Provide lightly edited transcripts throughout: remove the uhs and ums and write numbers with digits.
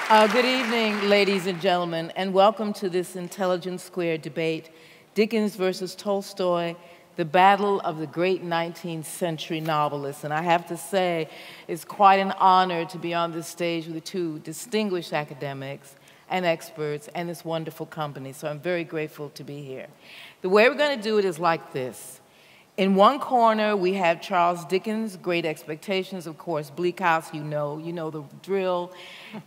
Good evening, ladies and gentlemen, and welcome to this Intelligence Square debate, Dickens versus Tolstoy, the battle of the great 19th century novelists. And I have to say, it's quite an honor to be on this stage with the two distinguished academics and experts and this wonderful company, so I'm very grateful to be here. The way we're going to do it is like this. In one corner, we have Charles Dickens, Great Expectations, of course, Bleak House, you know the drill.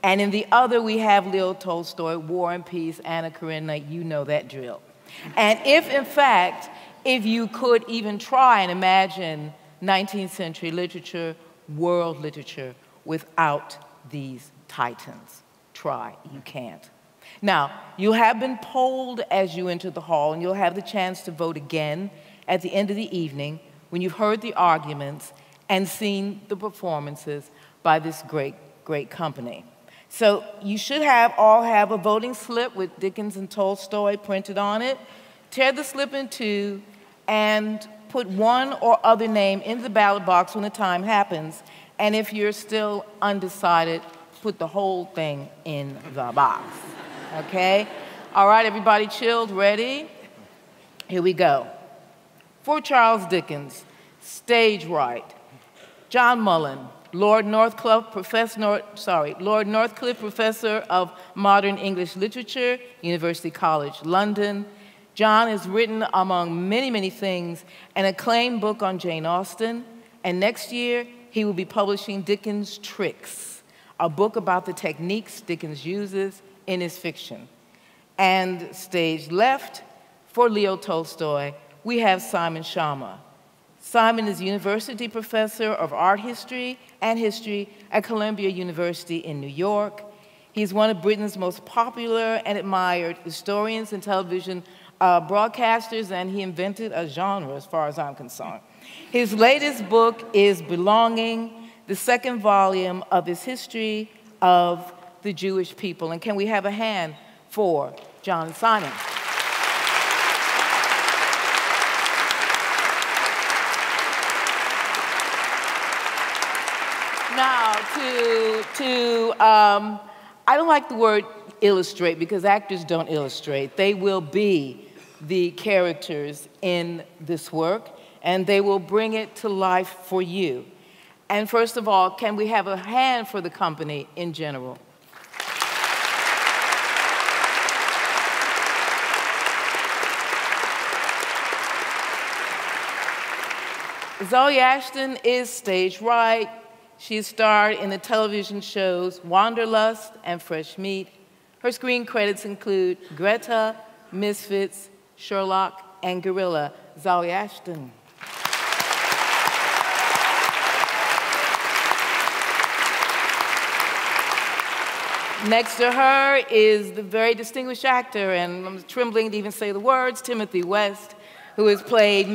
And in the other, we have Leo Tolstoy, War and Peace, Anna Karenina, you know that drill. And if, in fact, if you could even try and imagine 19th century literature, world literature, without these titans, try, you can't. Now, you have been polled as you enter the hall, and you'll have the chance to vote again at the end of the evening when you've heard the arguments and seen the performances by this great, great company. So you should all have a voting slip with Dickens and Tolstoy printed on it. Tear the slip in two and put one or other name in the ballot box when the time happens. And if you're still undecided, put the whole thing in the box, okay? All right, everybody chilled, ready? Here we go. For Charles Dickens, stage right, John Mullen, Lord Northcliffe Professor of Modern English Literature, University College London. John has written, among many, many things, an acclaimed book on Jane Austen, and next year he will be publishing Dickens' Tricks, a book about the techniques Dickens uses in his fiction. And stage left, for Leo Tolstoy, we have Simon Schama. Simon is University Professor of Art History and History at Columbia University in New York. He's one of Britain's most popular and admired historians and television broadcasters, and he invented a genre as far as I'm concerned. His latest book is Belonging, the second volume of his history of the Jewish people. And can we have a hand for John and Simon? Now, I don't like the word illustrate because actors don't illustrate. They will be the characters in this work, and they will bring it to life for you. And first of all, can we have a hand for the company in general? Zawe Ashton is stage right. She starred in the television shows Wanderlust and Fresh Meat. Her screen credits include Greta, Misfits, Sherlock, and Gorilla. Zawe Ashton. Next to her is the very distinguished actor, and I'm trembling to even say the words, Timothy West, who has played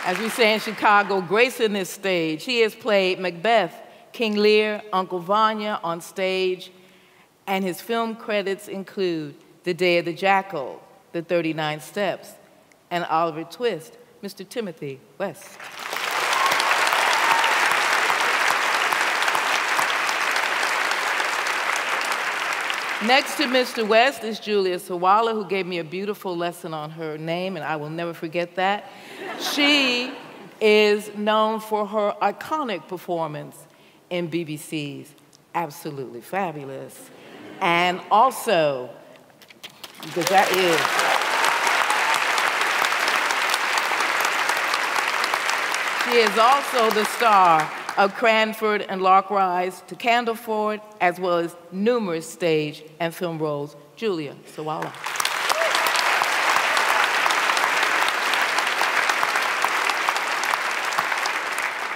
as we say in Chicago, gracing this stage. He has played Macbeth, King Lear, Uncle Vanya on stage, and his film credits include The Day of the Jackal, The 39 Steps, and Oliver Twist. Mr. Timothy West. Next to Mr. West is Julia Sawala, who gave me a beautiful lesson on her name, and I will never forget that. She is known for her iconic performance in BBC's Absolutely Fabulous. And also, because that is, she is also the star of Cranford and Lark Rise to Candleford, as well as numerous stage and film roles. Julia Sawala.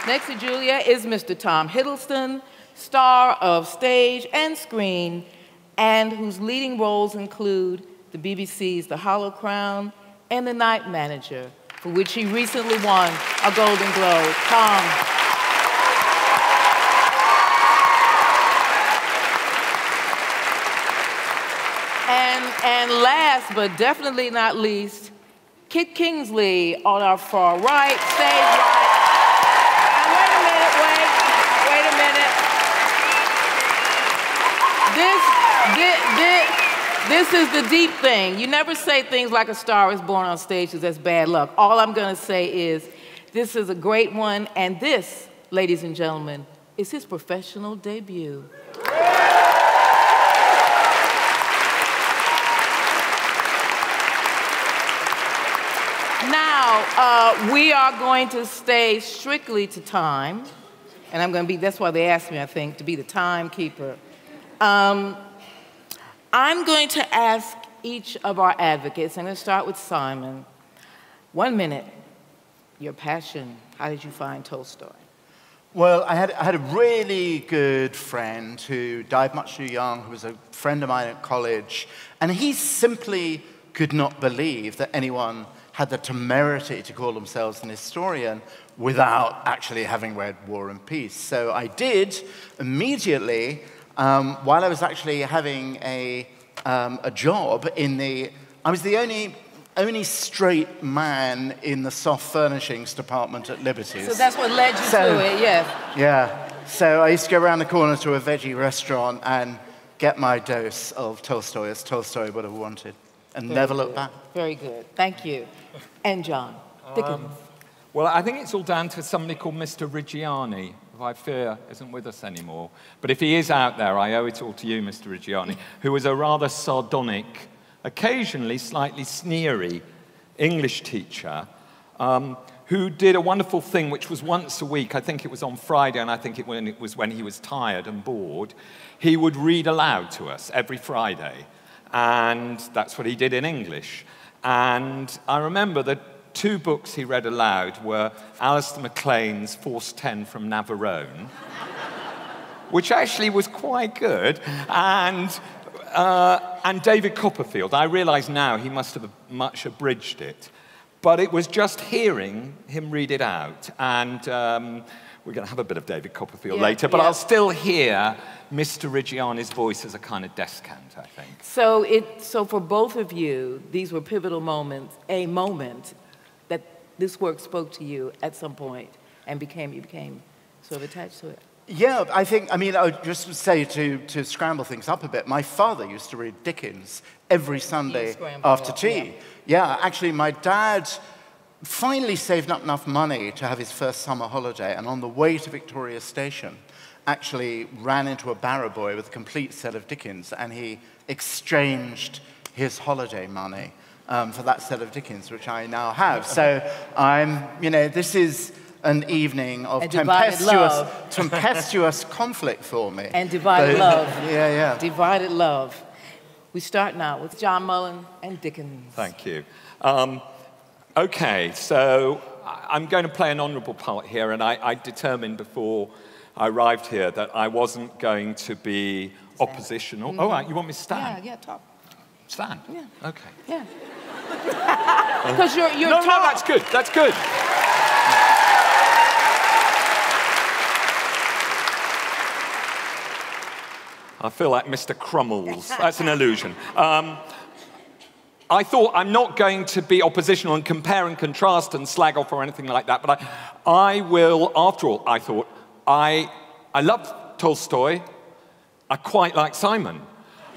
Next to Julia is Mr. Tom Hiddleston, star of stage and screen, and whose leading roles include the BBC's The Hollow Crown and The Night Manager, for which he recently won a Golden Globe. Tom. And last but definitely not least Kit Kingsley on our far right, stage right. And wait a minute, wait a minute. This is the deep thing. You never say things like a star is born on stage because that's bad luck. All I'm gonna say is, this is a great one, and this, ladies and gentlemen, is his professional debut. Now, we are going to stay strictly to time, and I'm going to be, that's why they asked me, I think, to be the timekeeper. I'm going to ask each of our advocates, I'm going to start with Simon. 1 minute, your passion, how did you find Tolstoy? Well, I had a really good friend who died much too young, who was a friend of mine at college, and he simply could not believe that anyone had the temerity to call themselves an historian without actually having read War and Peace. So I did immediately, while I was actually having a job in the, I was the only straight man in the soft furnishings department at Liberty's. So that's what led you to it, yes. Yeah, so I used to go around the corner to a veggie restaurant and get my dose of Tolstoy as Tolstoy would have wanted, and never look back. Very good, thank you. And John, Dickens. Well, I think it's all down to somebody called Mr. Reggiani, who I fear isn't with us anymore. But if he is out there, I owe it all to you, Mr. Reggiani, who was a rather sardonic, occasionally slightly sneery English teacher who did a wonderful thing which was once a week. I think it was on Friday, and I think it was when he was tired and bored. He would read aloud to us every Friday, and that's what he did in English. And I remember the 2 books he read aloud were Alistair MacLean's Force 10 from Navarone, which actually was quite good, and David Copperfield. I realize now he must have much abridged it, but it was just hearing him read it out. And we're going to have a bit of David Copperfield later, but I'll still hear Mr. Reggiani's voice as a kind of descant, I think. So for both of you, these were pivotal moments, a moment that this work spoke to you at some point and you became sort of attached to it. Yeah, I mean, I would just say to scramble things up a bit, my father used to read Dickens every Sunday after tea. Yeah, actually, my dad finally saved up enough money to have his first summer holiday, and on the way to Victoria Station, actually ran into a barrow boy with a complete set of Dickens, and he exchanged his holiday money for that set of Dickens, which I now have. So this is an evening of tempestuous conflict for me. And divided love. Yeah. Divided love. We start now with John Mullen and Dickens. Thank you. Okay, so I'm going to play an honourable part here, and I determined before I arrived here that I wasn't going to be oppositional. Mm-hmm. Oh, right, you want me to stand? Yeah, talk. Stand? Yeah. Okay. Yeah. Because you're No, that's good, that's good. I feel like Mr. Crummles. That's an illusion. I thought I'm not going to be oppositional and compare and contrast and slag off or anything like that, but I will, after all, I thought, I love Tolstoy. I quite like Simon.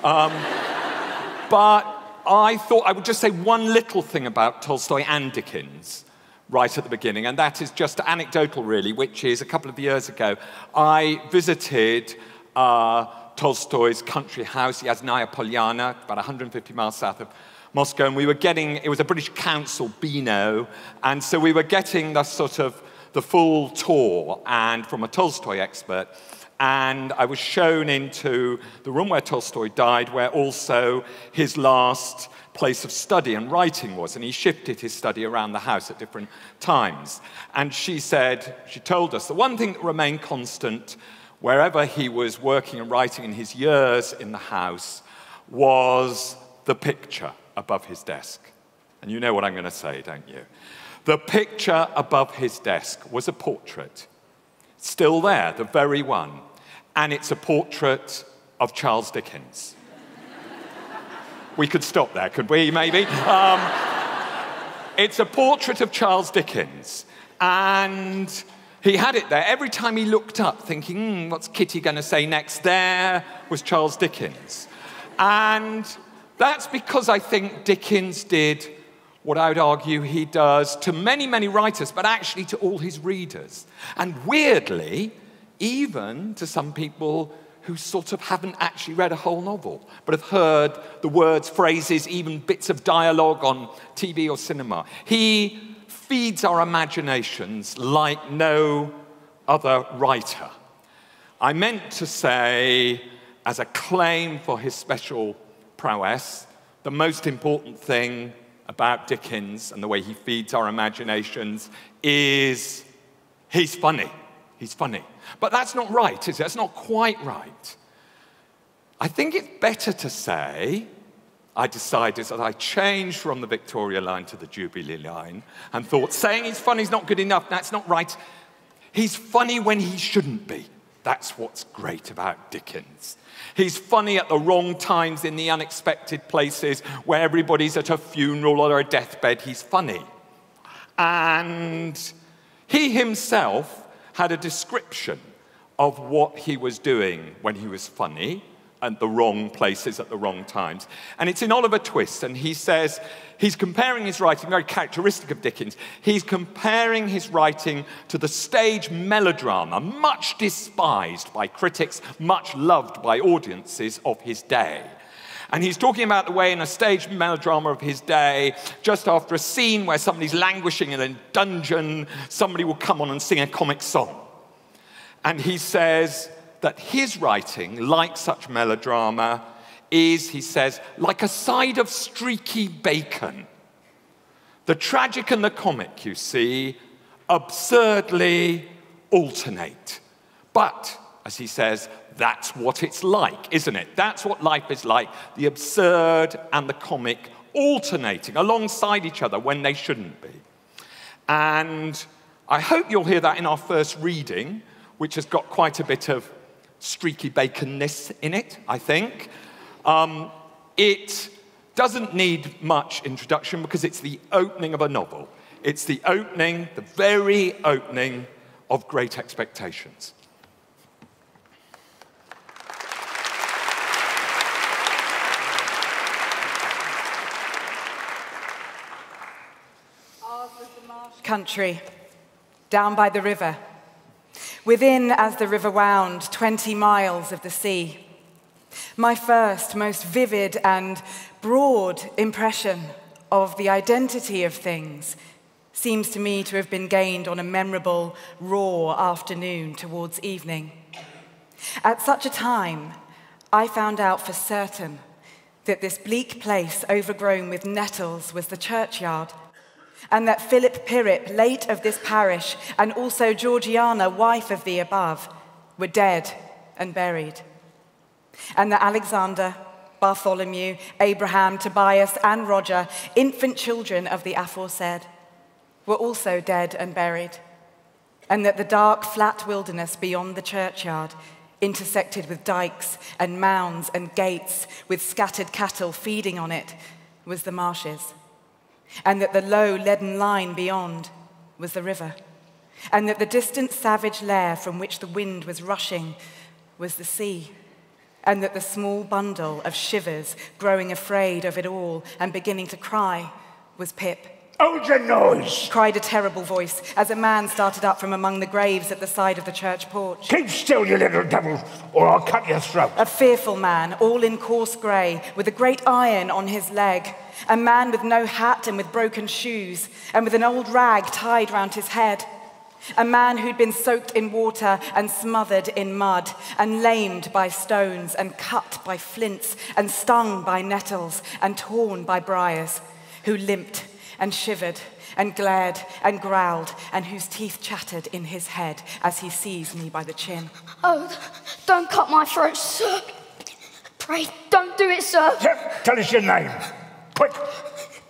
But I thought I would just say one little thing about Tolstoy and Dickens right at the beginning, and that is just anecdotal, really, which is a couple of years ago, I visited Tolstoy's country house, Yasnaya Polyana, about 150 miles south of Moscow, and we were getting, it was a British Council Beano, and so we were getting the the full tour, and from a Tolstoy expert, and I was shown into the room where Tolstoy died, where also his last place of study and writing was, and he shifted his study around the house at different times. And she told us the one thing that remained constant wherever he was working and writing in his years in the house was the picture above his desk. And you know what I'm going to say, don't you? The picture above his desk was a portrait. Still there, the very one. And it's a portrait of Charles Dickens. We could stop there, could we, maybe? It's a portrait of Charles Dickens. And he had it there. Every time he looked up, thinking, what's Kitty going to say next? There was Charles Dickens. And that's because I think Dickens did what I would argue he does to many, many writers, but actually to all his readers. And weirdly, even to some people who sort of haven't actually read a whole novel, but have heard the words, phrases, even bits of dialogue on TV or cinema. He feeds our imaginations like no other writer. I meant to say, as a claim for his special prowess, the most important thing about Dickens and the way he feeds our imaginations is he's funny. He's funny. But that's not right, is it? That's not quite right. I think it's better to say, I decided that I changed from the Victoria line to the Jubilee line and thought saying he's funny is not good enough. That's not right. He's funny when he shouldn't be. That's what's great about Dickens. He's funny at the wrong times in the unexpected places where everybody's at a funeral or a deathbed. He's funny. And he himself had a description of what he was doing when he was funny at the wrong places at the wrong times. And it's in Oliver Twist, and he says, he's comparing his writing, very characteristic of Dickens, he's comparing his writing to the stage melodrama, much despised by critics, much loved by audiences of his day. And he's talking about the way in a stage melodrama of his day, just after a scene where somebody's languishing in a dungeon, somebody will come on and sing a comic song. And he says that his writing, like such melodrama, is, he says, like a side of streaky bacon. The tragic and the comic, you see, absurdly alternate. But, as he says, that's what it's like, isn't it? That's what life is like, the absurd and the comic alternating alongside each other when they shouldn't be. And I hope you'll hear that in our first reading, which has got quite a bit of streaky baconness in it, I think. It doesn't need much introduction because it's the opening of a novel. It's the opening, the very opening of Great Expectations. Ours was the marsh country, down by the river. Within, as the river wound, 20 miles of the sea. My first, most vivid and broad impression of the identity of things seems to me to have been gained on a memorable, raw afternoon towards evening. At such a time, I found out for certain that this bleak place overgrown with nettles was the churchyard, and that Philip Pirrip, late of this parish, and also Georgiana, wife of the above, were dead and buried. And that Alexander, Bartholomew, Abraham, Tobias, and Roger, infant children of the aforesaid, were also dead and buried. And that the dark, flat wilderness beyond the churchyard, intersected with dikes and mounds and gates, with scattered cattle feeding on it, was the marshes. And that the low leaden line beyond was the river, and that the distant savage lair from which the wind was rushing was the sea, and that the small bundle of shivers growing afraid of it all and beginning to cry was Pip. Hold your noise! Cried a terrible voice as a man started up from among the graves at the side of the church porch. Keep still, you little devil, or I'll cut your throat. A fearful man, all in coarse grey, with a great iron on his leg. A man with no hat and with broken shoes, and with an old rag tied round his head. A man who'd been soaked in water and smothered in mud, and lamed by stones, and cut by flints, and stung by nettles, and torn by briars, who limped and shivered and glared and growled, and whose teeth chattered in his head as he seized me by the chin. Oh, don't cut my throat, sir. Pray, don't do it, sir. Tell us your name. Quick.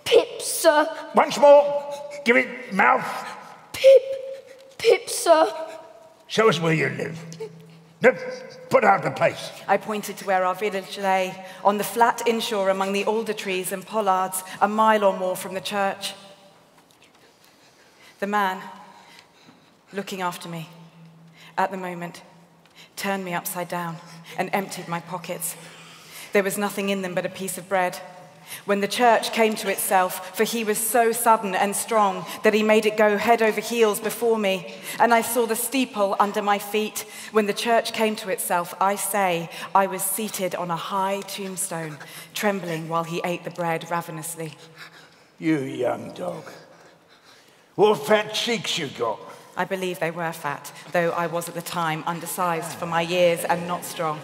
Pip, sir. Once more. Give it mouth. Pip, sir. Show us where you live. No, put out the place. I pointed to where our village lay, on the flat inshore among the alder trees and pollards, a mile or more from the church. The man, looking after me, at the moment, turned me upside down and emptied my pockets. There was nothing in them but a piece of bread. When the church came to itself, for he was so sudden and strong that he made it go head over heels before me, and I saw the steeple under my feet. When the church came to itself, I say, I was seated on a high tombstone, trembling while he ate the bread ravenously. You young dog. What fat cheeks you got? I believe they were fat, though I was at the time undersized for my years and not strong.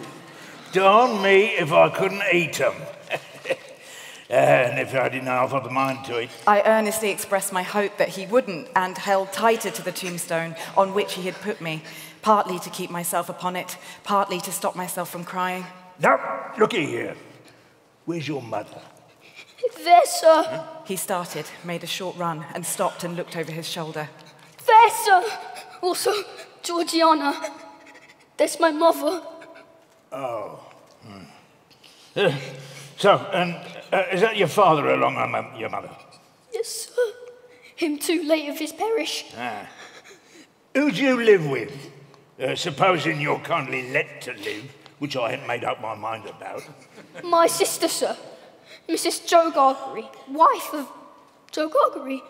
Darn me if I couldn't eat them. And if I didn't half of the mind to it. I earnestly expressed my hope that he wouldn't, and held tighter to the tombstone on which he had put me, partly to keep myself upon it, partly to stop myself from crying. Now, looky here. Where's your mother? There, sir. He started, made a short run, and stopped and looked over his shoulder. There, sir. Also, Georgiana. That's my mother. Oh. So, and is that your father along with your mother? Yes, sir. Him too late of his parish. Ah. Who do you live with? Supposing you're kindly let to live, which I hadn't made up my mind about. My sister, sir. Mrs. Joe Gargery, wife of Joe Gargery,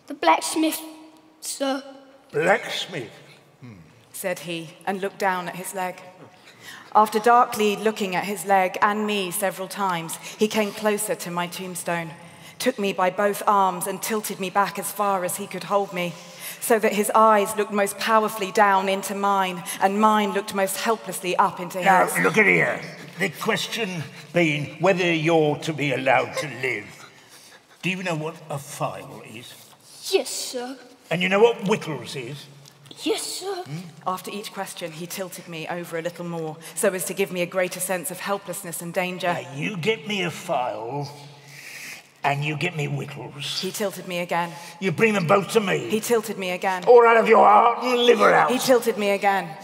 the blacksmith, sir. Blacksmith? Said he, and looked down at his leg. After darkly looking at his leg and me several times, he came closer to my tombstone, took me by both arms and tilted me back as far as he could hold me, so that his eyes looked most powerfully down into mine, and mine looked most helplessly up into his. Now, look at here. The question being whether you're to be allowed to live. Do you know what a file is? Yes, sir. And you know what whittles is? Yes, sir. After each question, he tilted me over a little more, so as to give me a greater sense of helplessness and danger. Now, you get me a file, and you get me whittles. He tilted me again. You bring them both to me. He tilted me again. Or out of your heart and liver out. He tilted me again.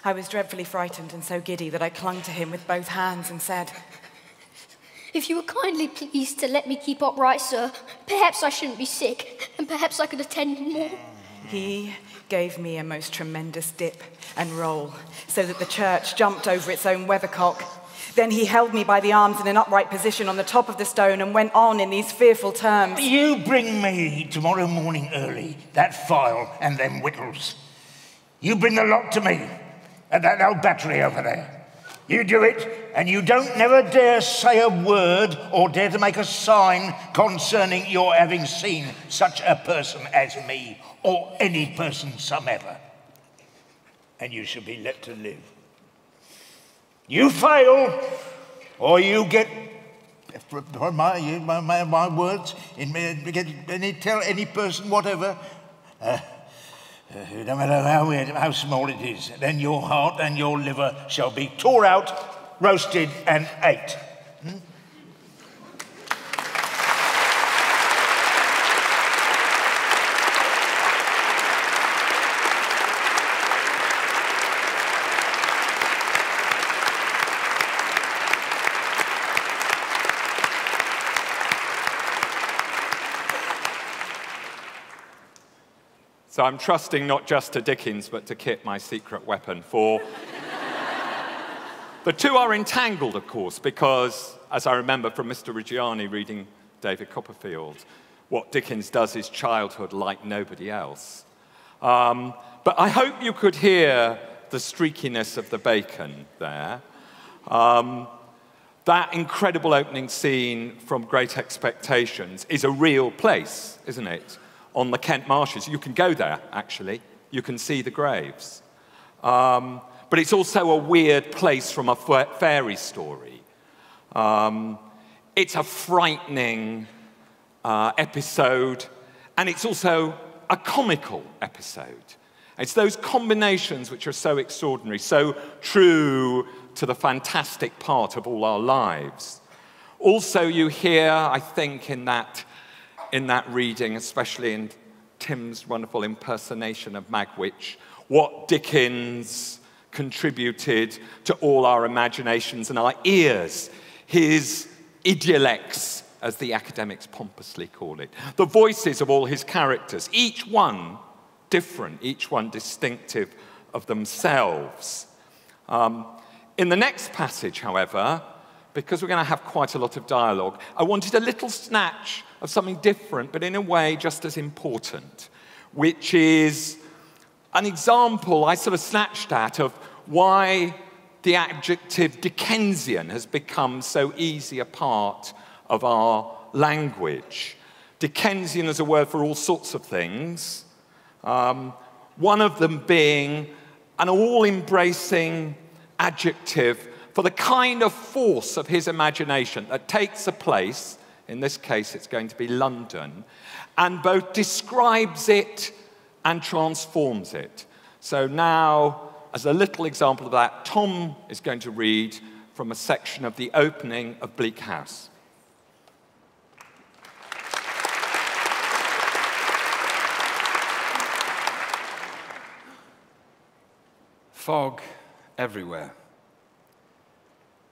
I was dreadfully frightened and so giddy that I clung to him with both hands and said, If you were kindly pleased to let me keep upright, sir, perhaps I shouldn't be sick, and perhaps I could attend more. He gave me a most tremendous dip and roll, so that the church jumped over its own weathercock. Then he held me by the arms in an upright position on the top of the stone and went on in these fearful terms. You bring me tomorrow morning early that file and them whittles. You bring the lot to me at that old battery over there. You do it, and you don't never dare say a word or dare to make a sign concerning your having seen such a person as me, or any person somever. And you shall be let to live. You fail, or you get, my words, tell any person whatever, no matter how small it is, then your heart and your liver shall be tore out, roasted, and ate. So I'm trusting not just to Dickens, but to Kit, my secret weapon, for... The two are entangled, of course, because, as I remember from Mr. Reggiani reading David Copperfield, what Dickens does is childhood like nobody else. But I hope you could hear the streakiness of the bacon there. That incredible opening scene from Great Expectations is a real place, isn't it? On the Kent marshes. You can go there, actually. You can see the graves. But it's also a weird place from a fairy story. It's a frightening episode, and it's also a comical episode. It's those combinations which are so extraordinary, so true to the fantastic part of all our lives. Also, you hear, I think, in that reading, especially in Tim's wonderful impersonation of Magwitch, what Dickens contributed to all our imaginations and our ears. His idiolects as the academics pompously call it. The voices of all his characters, each one different, each one distinctive of themselves. In the next passage, however, because we're going to have quite a lot of dialogue, I wanted a little snatch of something different, but in a way just as important, which is an example I sort of snatched at of why the adjective Dickensian has become so easy a part of our language. Dickensian is a word for all sorts of things, one of them being an all-embracing adjective for the kind of force of his imagination that takes a place, in this case it's going to be London, and both describes it and transforms it. So now, as a little example of that, Tom is going to read from a section of the opening of Bleak House. Fog everywhere.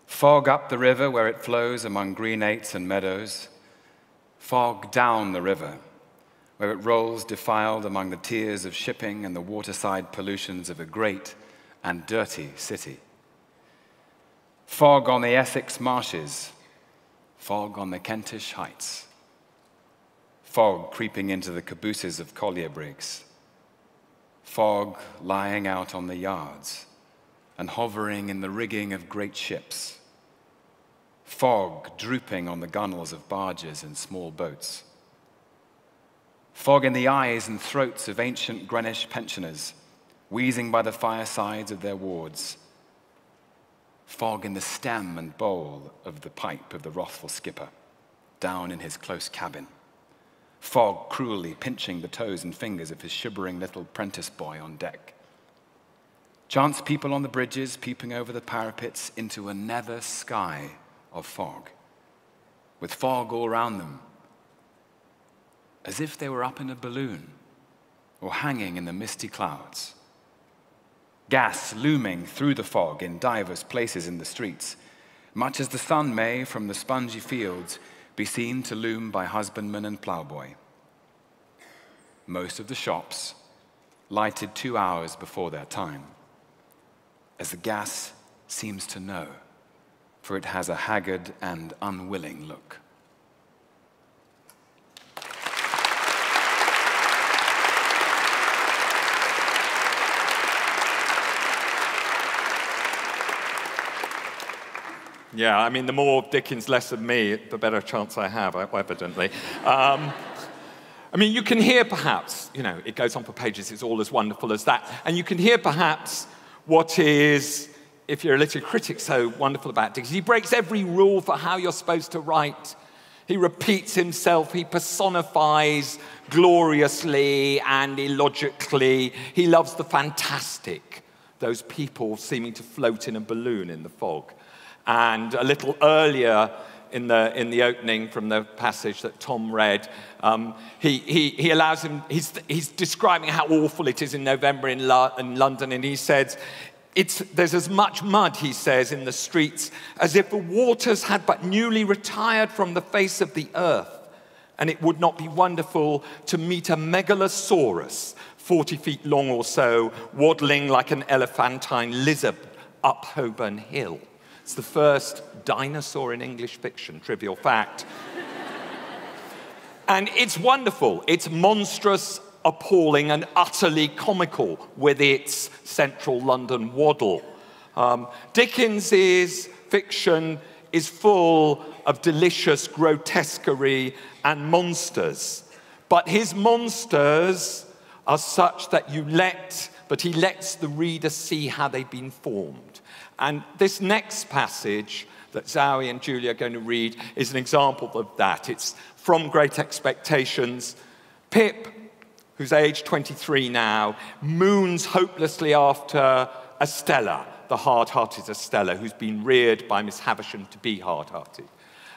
Fog up the river where it flows among greenates and meadows. Fog down the river where it rolls defiled among the tears of shipping and the waterside pollutions of a great and dirty city. Fog on the Essex marshes. Fog on the Kentish heights. Fog creeping into the cabooses of collier brigs. Fog lying out on the yards and hovering in the rigging of great ships. Fog drooping on the gunwales of barges and small boats. Fog in the eyes and throats of ancient Greenwich pensioners, wheezing by the firesides of their wards. Fog in the stem and bowl of the pipe of the wrathful skipper, down in his close cabin. Fog cruelly pinching the toes and fingers of his shivering little apprentice boy on deck. Chance people on the bridges peeping over the parapets into a nether sky of fog, with fog all round them, as if they were up in a balloon or hanging in the misty clouds. Gas looming through the fog in divers places in the streets, much as the sun may, from the spongy fields, be seen to loom by husbandman and ploughboy. Most of the shops lighted 2 hours before their time, as the gas seems to know, for it has a haggard and unwilling look. Yeah, I mean, the more Dickens, less of me, the better chance I have, evidently. I mean, you can hear perhaps, you know, it goes on for pages, it's all as wonderful as that. And you can hear perhaps what is, if you're a literary critic, so wonderful about Dickens. He breaks every rule for how you're supposed to write. He repeats himself, he personifies gloriously and illogically. He loves the fantastic, those people seeming to float in a balloon in the fog. And a little earlier in the opening from the passage that Tom read, he allows him, he's describing how awful it is in November in London, and he says, there's as much mud, he says, in the streets as if the waters had but newly retired from the face of the earth, and it would not be wonderful to meet a megalosaurus, 40 feet long or so, waddling like an elephantine lizard up Holborn Hill. It's the first dinosaur in English fiction, trivial fact. And it's wonderful. It's monstrous, appalling, and utterly comical with its central London waddle. Dickens's fiction is full of delicious grotesquerie and monsters. But his monsters are such that he lets the reader see how they've been formed. And this next passage that Zawe and Julia are going to read is an example of that. It's from Great Expectations. Pip, who's aged 23 now, moons hopelessly after Estella, the hard-hearted Estella, who's been reared by Miss Havisham to be hard-hearted.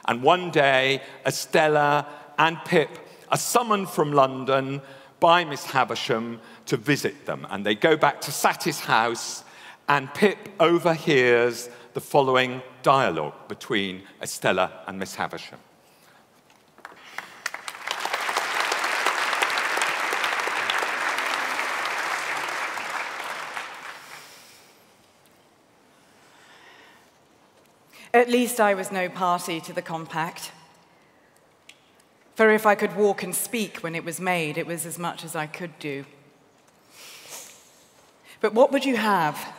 And one day, Estella and Pip are summoned from London by Miss Havisham to visit them. And they go back to Sattie's house, and Pip overhears the following dialogue between Estella and Miss Havisham. At least I was no party to the compact. For if I could walk and speak when it was made, it was as much as I could do. But what would you have?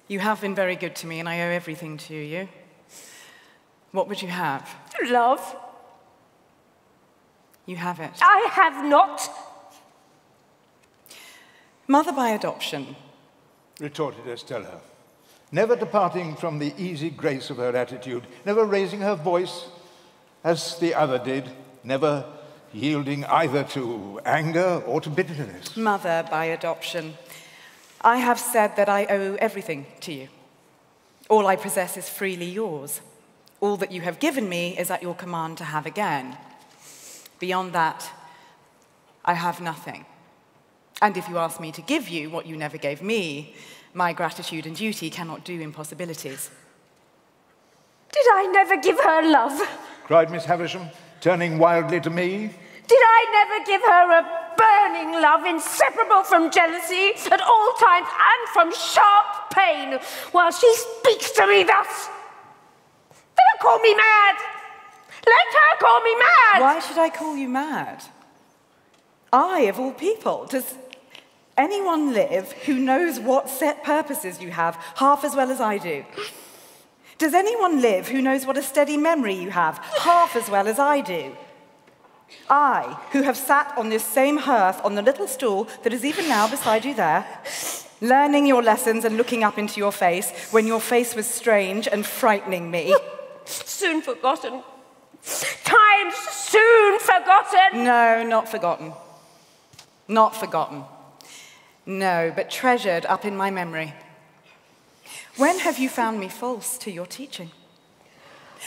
You have been very good to me, and I owe everything to you. What would you have? Love. You have it. I have not. Mother by adoption, retorted Estella, never departing from the easy grace of her attitude, never raising her voice as the other did, never yielding either to anger or to bitterness. Mother by adoption, I have said that I owe everything to you. All I possess is freely yours. All that you have given me is at your command to have again. Beyond that, I have nothing. And if you ask me to give you what you never gave me, my gratitude and duty cannot do impossibilities. Did I never give her love? Cried Miss Havisham, turning wildly to me. Did I never give her a burning love inseparable from jealousy at all times and from sharp pain while she speaks to me thus? Let her call me mad! Let her call me mad! Why should I call you mad? I, of all people, does anyone live who knows what set purposes you have half as well as I do? Does anyone live who knows what a steady memory you have half as well as I do? I, who have sat on this same hearth on the little stool that is even now beside you there, learning your lessons and looking up into your face when your face was strange and frightening me. Soon forgotten. Times soon forgotten. No, not forgotten. Not forgotten. No, but treasured up in my memory. When have you found me false to your teaching?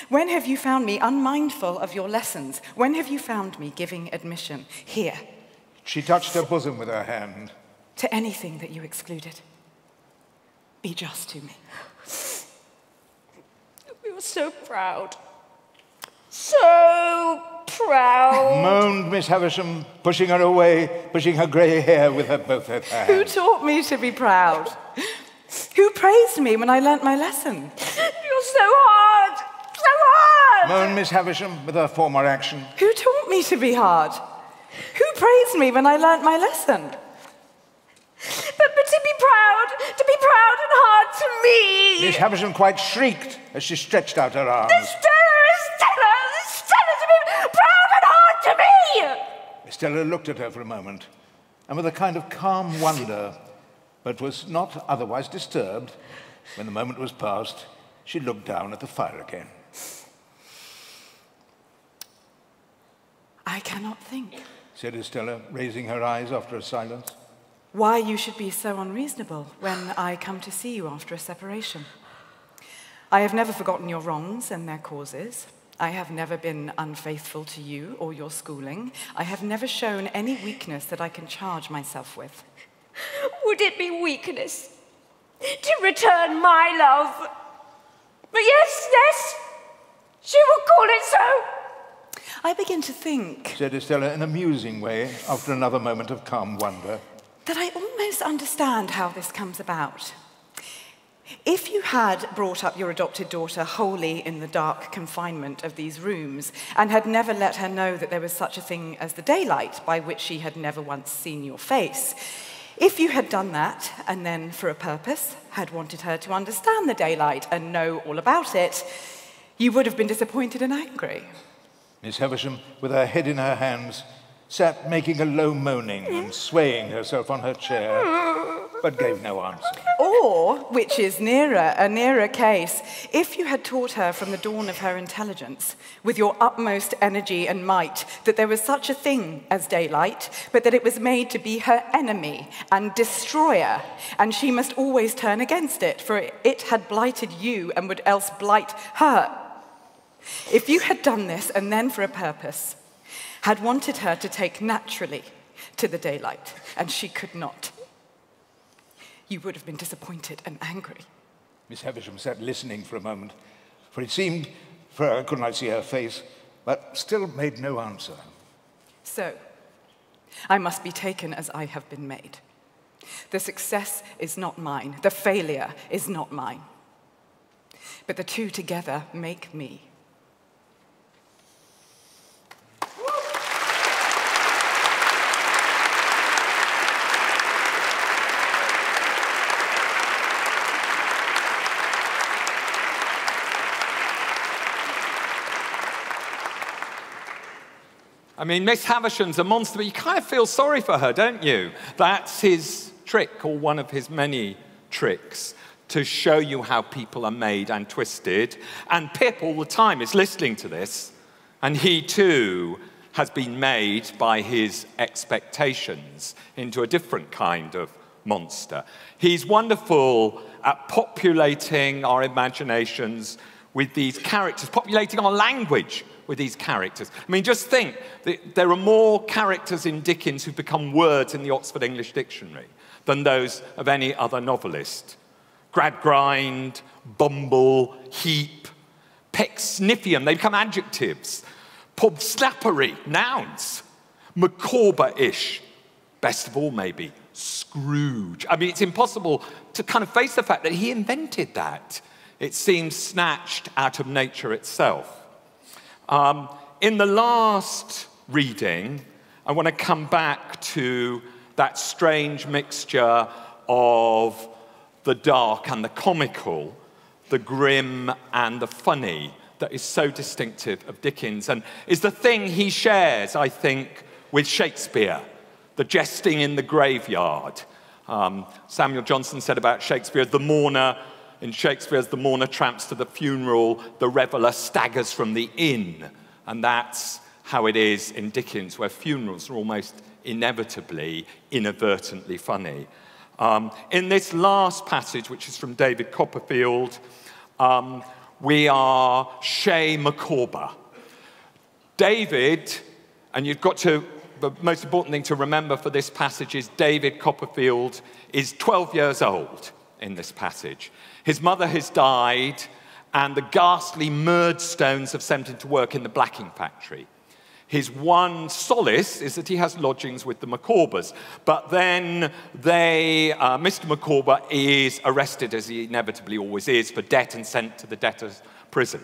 When have you found me unmindful of your lessons? When have you found me giving admission? Here. She touched her bosom with her hand. To anything that you excluded. Be just to me. We were so proud. So proud. Moaned Miss Havisham, pushing her away, pushing her grey hair with both her hands. Who taught me to be proud? Who praised me when I learnt my lesson? You're so hard. So hard. Moaned Miss Havisham with her former action. Who taught me to be hard? Who praised me when I learnt my lesson? But to be proud and hard to me. Miss Havisham quite shrieked as she stretched out her arms. Stella, to be proud and hard to me. Stella looked at her for a moment, and with a kind of calm wonder, but was not otherwise disturbed, when the moment was past, she looked down at the fire again. I cannot think, said Estella, raising her eyes after a silence. Why you should be so unreasonable when I come to see you after a separation. I have never forgotten your wrongs and their causes. I have never been unfaithful to you or your schooling. I have never shown any weakness that I can charge myself with. Would it be weakness to return my love? But yes, she will call it so. I begin to think, said Estella in a musing way after another moment of calm wonder, that I almost understand how this comes about. If you had brought up your adopted daughter wholly in the dark confinement of these rooms and had never let her know that there was such a thing as the daylight by which she had never once seen your face, if you had done that and then for a purpose had wanted her to understand the daylight and know all about it, you would have been disappointed and angry. Miss Havisham, with her head in her hands, sat making a low moaning and swaying herself on her chair, but gave no answer. Or, which is a nearer case, if you had taught her from the dawn of her intelligence, with your utmost energy and might, that there was such a thing as daylight, but that it was made to be her enemy and destroyer, and she must always turn against it, for it had blighted you and would else blight her. If you had done this, and then for a purpose, had wanted her to take naturally to the daylight, and she could not, you would have been disappointed and angry. Miss Havisham sat listening for a moment, for it seemed, for I could not see her face, but still made no answer. So, I must be taken as I have been made. The success is not mine. The failure is not mine. but the two together make me. I mean, Miss Havisham's a monster, but you kind of feel sorry for her, don't you? That's his trick, or one of his many tricks, to show you how people are made and twisted. And Pip, all the time, is listening to this, and he, too, has been made by his expectations into a different kind of monster. He's wonderful at populating our imaginations with these characters, populating our language with these characters. I mean, just think, that there are more characters in Dickens who've become words in the Oxford English Dictionary than those of any other novelist. Gradgrind, bumble, heap, pecksniffian, they become adjectives. Pobslappery, nouns. Micawber-ish, best of all maybe, Scrooge. I mean, it's impossible to kind of face the fact that he invented that. It seems snatched out of nature itself. In the last reading, I want to come back to that strange mixture of the dark and the comical, the grim and the funny, that is so distinctive of Dickens, and is the thing he shares, I think, with Shakespeare, the jesting in the graveyard. Samuel Johnson said about Shakespeare, the mourner, in Shakespeare's The Mourner tramps to the funeral, the reveller staggers from the inn. And that's how it is in Dickens, where funerals are almost inevitably, inadvertently funny. In this last passage, which is from David Copperfield, we are Shay Micawber. David, and you've got to, the most important thing to remember for this passage is David Copperfield is 12 years old in this passage. His mother has died, and the ghastly Murdstones have sent him to work in the blacking factory. His one solace is that he has lodgings with the Micawbers, but then Mr. Micawber is arrested, as he inevitably always is, for debt and sent to the debtor's prison.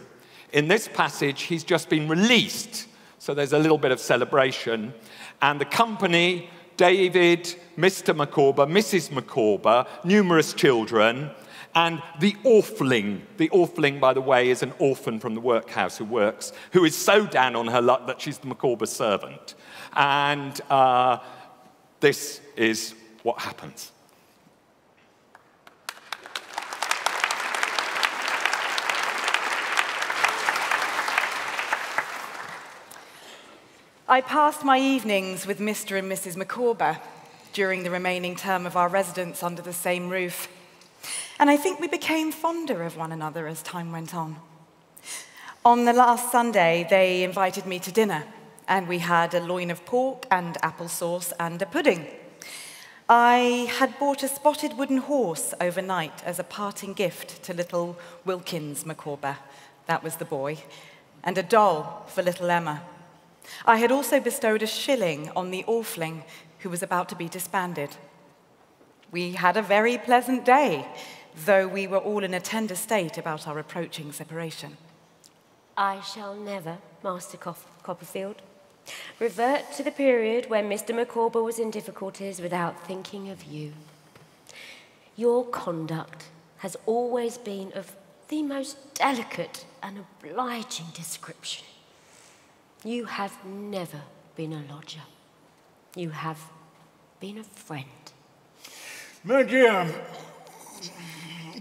In this passage, he's just been released, so there's a little bit of celebration, and the company, David, Mr. Micawber, Mrs. Micawber, numerous children, and the Orpheling, by the way, is an orphan from the workhouse who is so down on her luck that she's the Micawber's servant. And this is what happens. I passed my evenings with Mr. and Mrs. Micawber during the remaining term of our residence under the same roof. And I think we became fonder of one another as time went on. On the last Sunday, they invited me to dinner, and we had a loin of pork and applesauce and a pudding. I had bought a spotted wooden horse overnight as a parting gift to little Wilkins Micawber, that was the boy, and a doll for little Emma. I had also bestowed a shilling on the Orpheling, who was about to be disbanded. We had a very pleasant day, though we were all in a tender state about our approaching separation. I shall never, Master Copperfield, revert to the period when Mr. Micawber was in difficulties without thinking of you. Your conduct has always been of the most delicate and obliging description. You have never been a lodger. You have been a friend. My dear,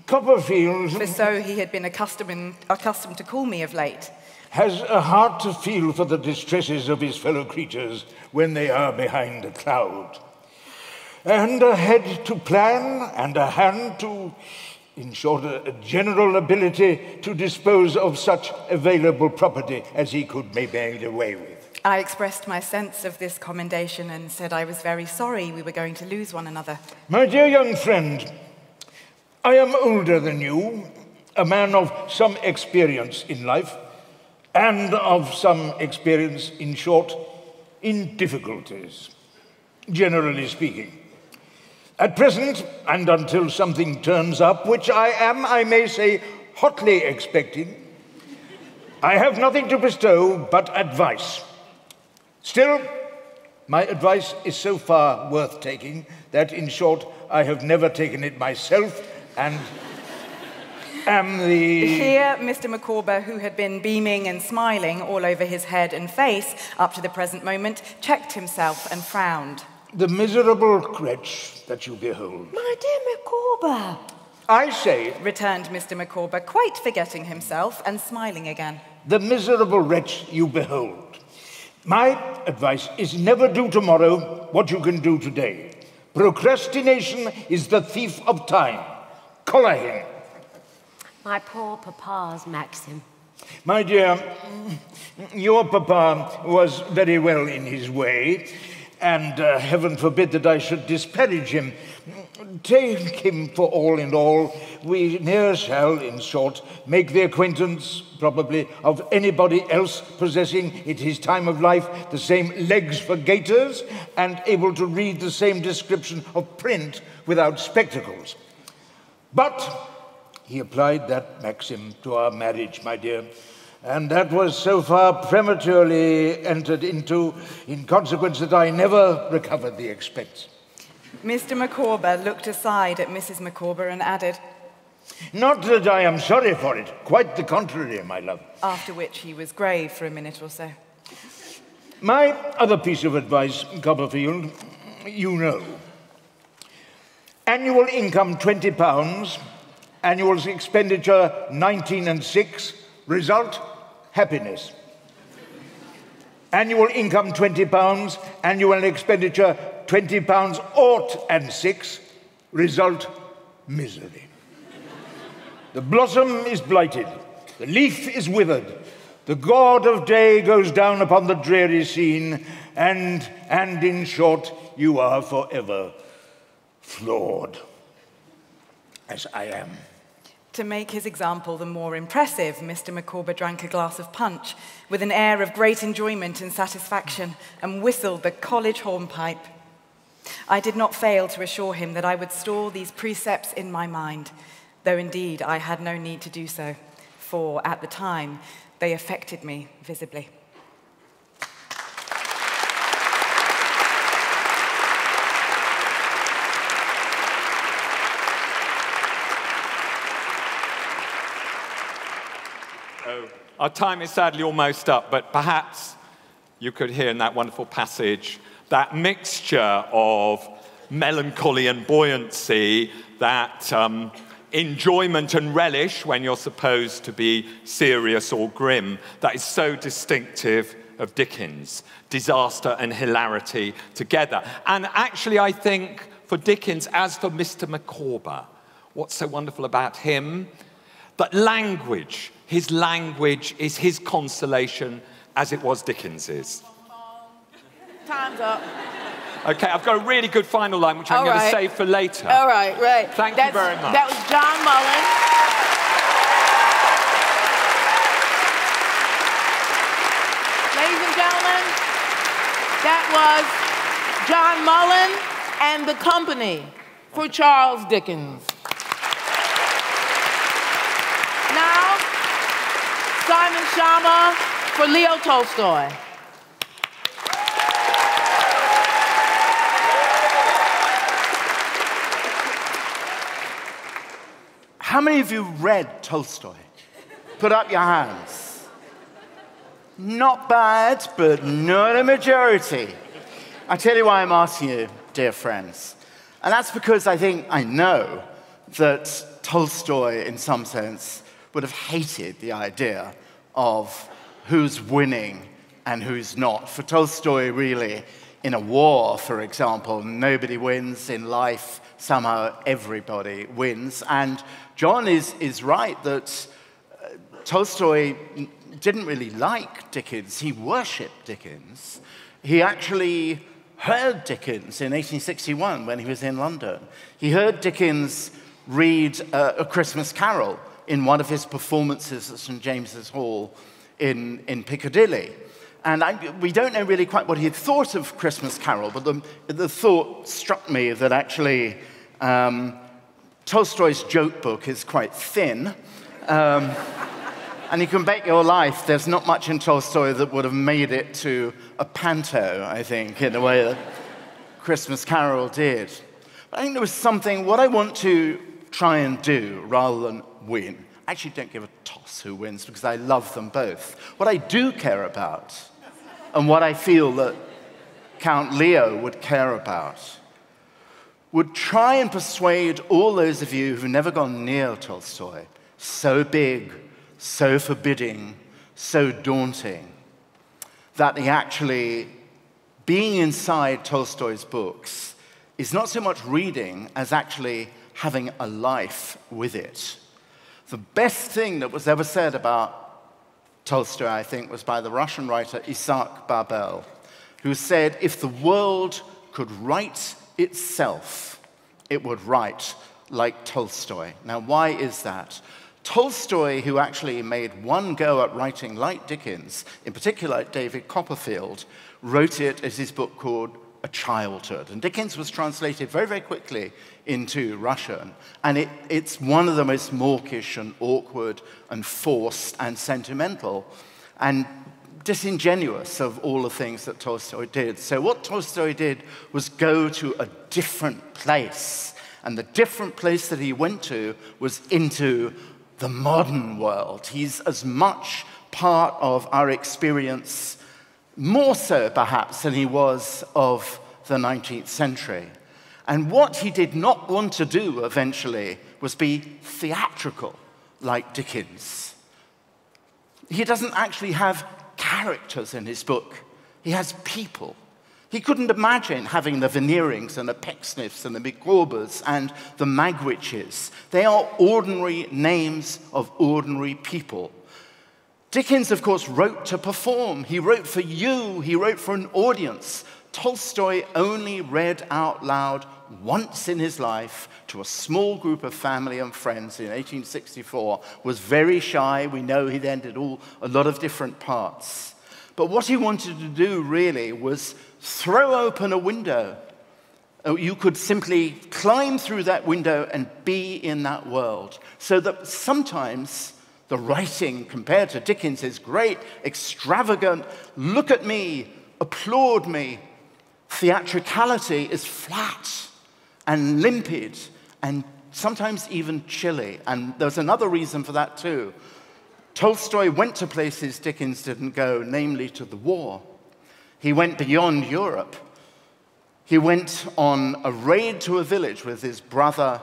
Copperfield, For so he had been accustomed to call me of late, has a heart to feel for the distresses of his fellow creatures when they are behind a cloud, and a head to plan, and a hand to, in short, a general ability to dispose of such available property as he could be made away with. I expressed my sense of this commendation and said I was very sorry we were going to lose one another. My dear young friend, I am older than you, a man of some experience in life, and of some experience, in short, in difficulties, generally speaking. At present, and until something turns up, which I am, I may say, hotly expecting, I have nothing to bestow but advice. Still, my advice is so far worth taking that, in short, I have never taken it myself and am the... Here, Mr. Micawber, who had been beaming and smiling all over his head and face up to the present moment, checked himself and frowned. The miserable wretch that you behold. My dear Micawber. I say, returned Mr. Micawber, quite forgetting himself and smiling again. The miserable wretch you behold. My advice is never do tomorrow what you can do today. Procrastination is the thief of time. Collar him. My poor papa's maxim. My dear, your papa was very well in his way, and heaven forbid that I should disparage him. Take him for all in all. We ne'er shall, in short, make the acquaintance, probably, of anybody else possessing at his time of life the same legs for gaiters and able to read the same description of print without spectacles. But he applied that maxim to our marriage, my dear, and that was so far prematurely entered into, in consequence that I never recovered the expense. Mr. Micawber looked aside at Mrs. Micawber and added, Not that I am sorry for it, quite the contrary, my love. After which he was grave for a minute or so. My other piece of advice, Copperfield, you know. Annual income £20, annual expenditure 19 and 6, result, happiness. Annual income £20, annual expenditure £20 ought and 6, result, misery. The blossom is blighted, the leaf is withered, the god of day goes down upon the dreary scene, and in short, you are forever flawed, as I am. To make his example the more impressive, Mr. Micawber drank a glass of punch with an air of great enjoyment and satisfaction and whistled the college hornpipe. I did not fail to assure him that I would store these precepts in my mind, though indeed I had no need to do so, for at the time they affected me visibly. Our time is sadly almost up, but perhaps you could hear in that wonderful passage that mixture of melancholy and buoyancy, that enjoyment and relish when you're supposed to be serious or grim, that is so distinctive of Dickens. Disaster and hilarity together. And actually, I think for Dickens, as for Mr. Micawber, what's so wonderful about him, that language, his language is his consolation as it was Dickens's. Time's up. Okay, I've got a really good final line, which I'm going to save for later. All right. Thank you very much. That was John Mullen. Ladies and gentlemen, that was John Mullen and the Company for Charles Dickens. Now, Simon Schama for Leo Tolstoy. How many of you read Tolstoy? Put up your hands. Not bad, but not a majority. I tell you why I'm asking you, dear friends. And that's because I know that Tolstoy, in some sense, would have hated the idea of who's winning and who's not. For Tolstoy, really, in a war, for example, nobody wins. In life, somehow everybody wins. And John is right that Tolstoy didn't really like Dickens. He worshipped Dickens. He actually heard Dickens in 1861 when he was in London. He heard Dickens read A Christmas Carol in one of his performances at St. James's Hall in Piccadilly. And we don't know really quite what he had thought of Christmas Carol, but the thought struck me that actually Tolstoy's joke book is quite thin, And you can bet your life there's not much in Tolstoy that would have made it to a panto, I think, in a way that Christmas Carol did. But I think there was something, what I want to try and do rather than win, I actually don't give a toss who wins because I love them both. What I do care about, and what I feel that Count Leo would care about, would try and persuade all those of you who've never gone near Tolstoy, so big, so forbidding, so daunting, that he actually, being inside Tolstoy's books, is not so much reading as actually having a life with it. The best thing that was ever said about Tolstoy, I think, was by the Russian writer Isaac Babel, who said, if the world could write itself, it would write like Tolstoy. Now, why is that? Tolstoy, who actually made one go at writing like Dickens, in particular David Copperfield, wrote it as his book called A Childhood. And Dickens was translated very, very quickly into Russian. And it's one of the most mawkish and awkward and forced and sentimental and disingenuous of all the things that Tolstoy did. So what Tolstoy did was go to a different place. And the different place that he went to was into the modern world. He's as much part of our experience, more so perhaps than he was of the 19th century. And what he did not want to do eventually was be theatrical like Dickens. He doesn't actually have characters in his book. He has people. He couldn't imagine having the Veneerings and the Pecksniffs and the Micawbers and the Magwitches. They are ordinary names of ordinary people. Dickens, of course, wrote to perform. He wrote for you. He wrote for an audience. Tolstoy only read out loud once in his life to a small group of family and friends in 1864, was very shy. We know he then did a lot of different parts. But what he wanted to do really was throw open a window. You could simply climb through that window and be in that world. So that sometimes the writing compared to Dickens is great, extravagant, look at me, applaud me. Theatricality is flat and limpid and sometimes even chilly. And there's another reason for that too. Tolstoy went to places Dickens didn't go, namely to the war. He went beyond Europe. He went on a raid to a village with his brother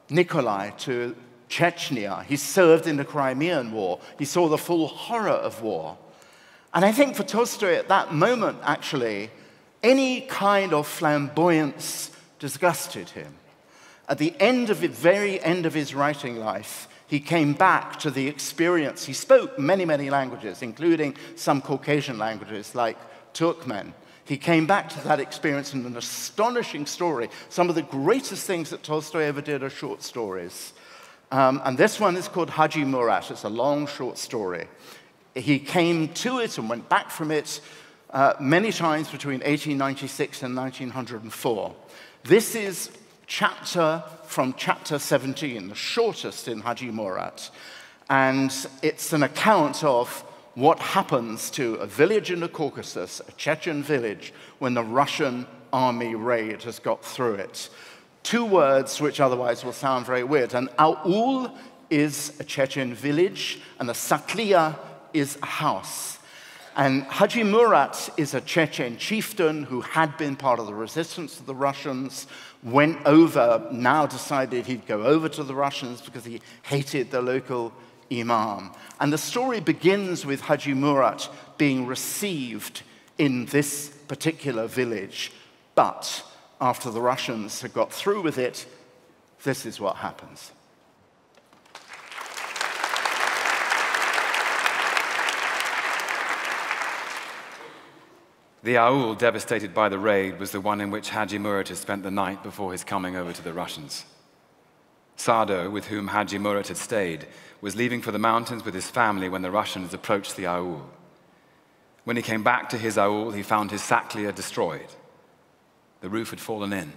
Nikolai to Chechnya. He served in the Crimean War. He saw the full horror of war. And I think for Tolstoy at that moment, actually, any kind of flamboyance disgusted him. At the end of it, very end of his writing life, he came back to the experience. He spoke many, many languages, including some Caucasian languages like Turkmen. He came back to that experience in an astonishing story. Some of the greatest things that Tolstoy ever did are short stories. And this one is called Haji Murat. It's a long, short story. He came to it and went back from it many times between 1896 and 1904. This is from chapter 17, the shortest in Haji Murat. And it's an account of what happens to a village in the Caucasus, a Chechen village, when the Russian army raid has got through it. Two words which otherwise will sound very weird. An aul is a Chechen village, and a saklia is a house. And Haji Murat is a Chechen chieftain who had been part of the resistance to the Russians, went over, now decided he'd go over to the Russians because he hated the local imam. And the story begins with Haji Murat being received in this particular village. But after the Russians had got through with it, this is what happens. The aul devastated by the raid was the one in which Haji Murat had spent the night before his coming over to the Russians. Sado, with whom Haji Murat had stayed, was leaving for the mountains with his family when the Russians approached the aul. When he came back to his aul, he found his saklia destroyed. The roof had fallen in.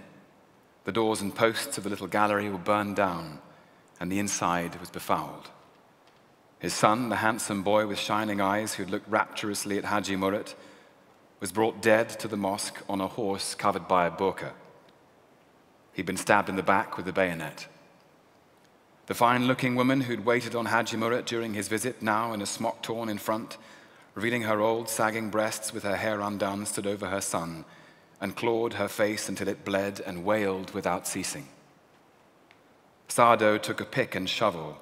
The doors and posts of the little gallery were burned down, and the inside was befouled. His son, the handsome boy with shining eyes who'd looked rapturously at Haji Murat, was brought dead to the mosque on a horse covered by a burqa. He'd been stabbed in the back with a bayonet. The fine-looking woman who'd waited on Haji Murat during his visit, now in a smock torn in front, revealing her old sagging breasts with her hair undone, stood over her son and clawed her face until it bled and wailed without ceasing. Sardo took a pick and shovel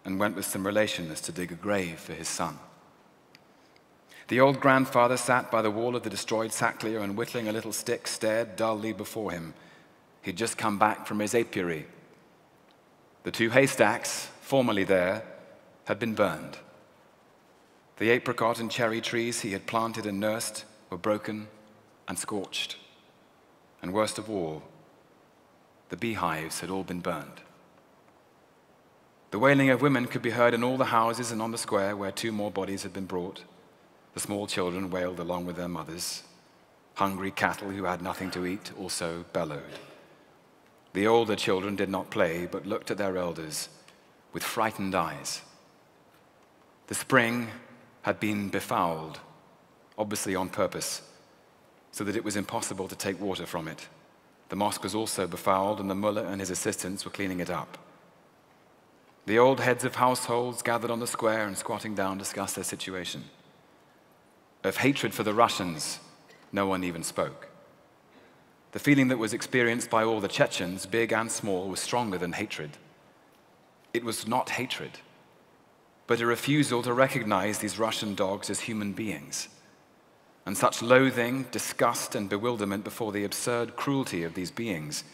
and went with some relations to dig a grave for his son. The old grandfather sat by the wall of the destroyed Saklia and, whittling a little stick, stared dully before him. He'd just come back from his apiary. The 2 haystacks, formerly there, had been burned. The apricot and cherry trees he had planted and nursed were broken and scorched. And worst of all, the beehives had all been burned. The wailing of women could be heard in all the houses and on the square where 2 more bodies had been brought. The small children wailed along with their mothers. Hungry cattle who had nothing to eat also bellowed. The older children did not play, but looked at their elders with frightened eyes. The spring had been befouled, obviously on purpose, so that it was impossible to take water from it. The mosque was also befouled, and the mullah and his assistants were cleaning it up. The old heads of households gathered on the square and, squatting down, discussed their situation. Of hatred for the Russians, no one even spoke. The feeling that was experienced by all the Chechens, big and small, was stronger than hatred. It was not hatred, but a refusal to recognize these Russian dogs as human beings, and such loathing, disgust, and bewilderment before the absurd cruelty of these beings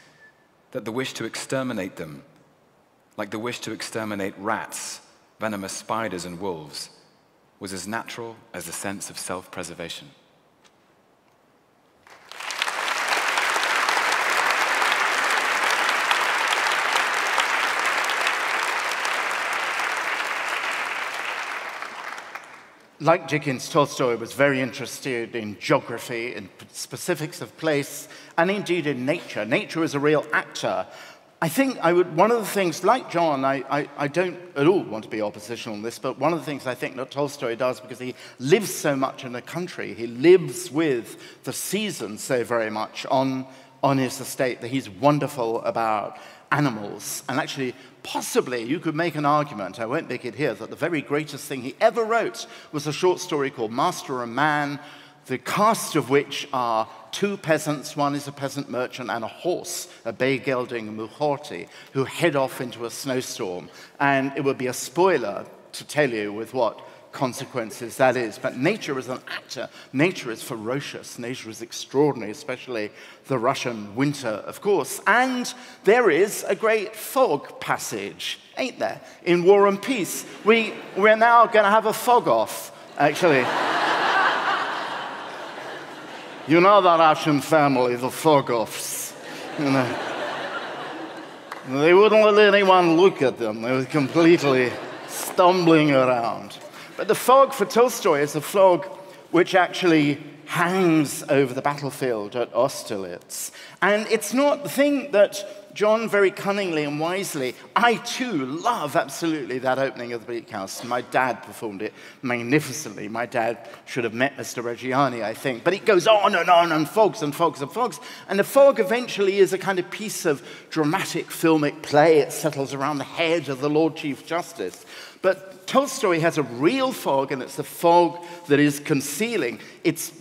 that the wish to exterminate them, like the wish to exterminate rats, venomous spiders, and wolves, was as natural as the sense of self-preservation. Like Dickens, Tolstoy was very interested in geography, in specifics of place, and indeed in nature. Nature is a real actor. I think one of the things, like John, I don't at all want to be oppositional on this, but one of the things I think that Tolstoy does, because he lives so much in the country, he lives with the seasons so very much on his estate, that he's wonderful about animals. And actually, possibly, you could make an argument, I won't make it here, that the very greatest thing he ever wrote was a short story called Master and Man, the cast of which are 2 peasants, one is a peasant merchant, and a horse, a bay gelding muhorti, who head off into a snowstorm. And it would be a spoiler to tell you with what consequences that is. But nature is an actor. Nature is ferocious. Nature is extraordinary, especially the Russian winter, of course. And there is a great fog passage, ain't there? In War and Peace. We're now going to have a fog off, actually. You know the Russian family, the Fogoffs. You know. They wouldn't let anyone look at them. They were completely stumbling around. But the fog for Tolstoy is a fog which actually hangs over the battlefield at Austerlitz. And it's not the thing that John very cunningly and wisely, I too love absolutely that opening of the Bleak House. My dad performed it magnificently. My dad should have met Mr. Reggiani, I think. But it goes on and fogs and fogs and fogs. And the fog eventually is a kind of piece of dramatic filmic play. It settles around the head of the Lord Chief Justice. But Tolstoy has a real fog, and it's the fog that is concealing. It's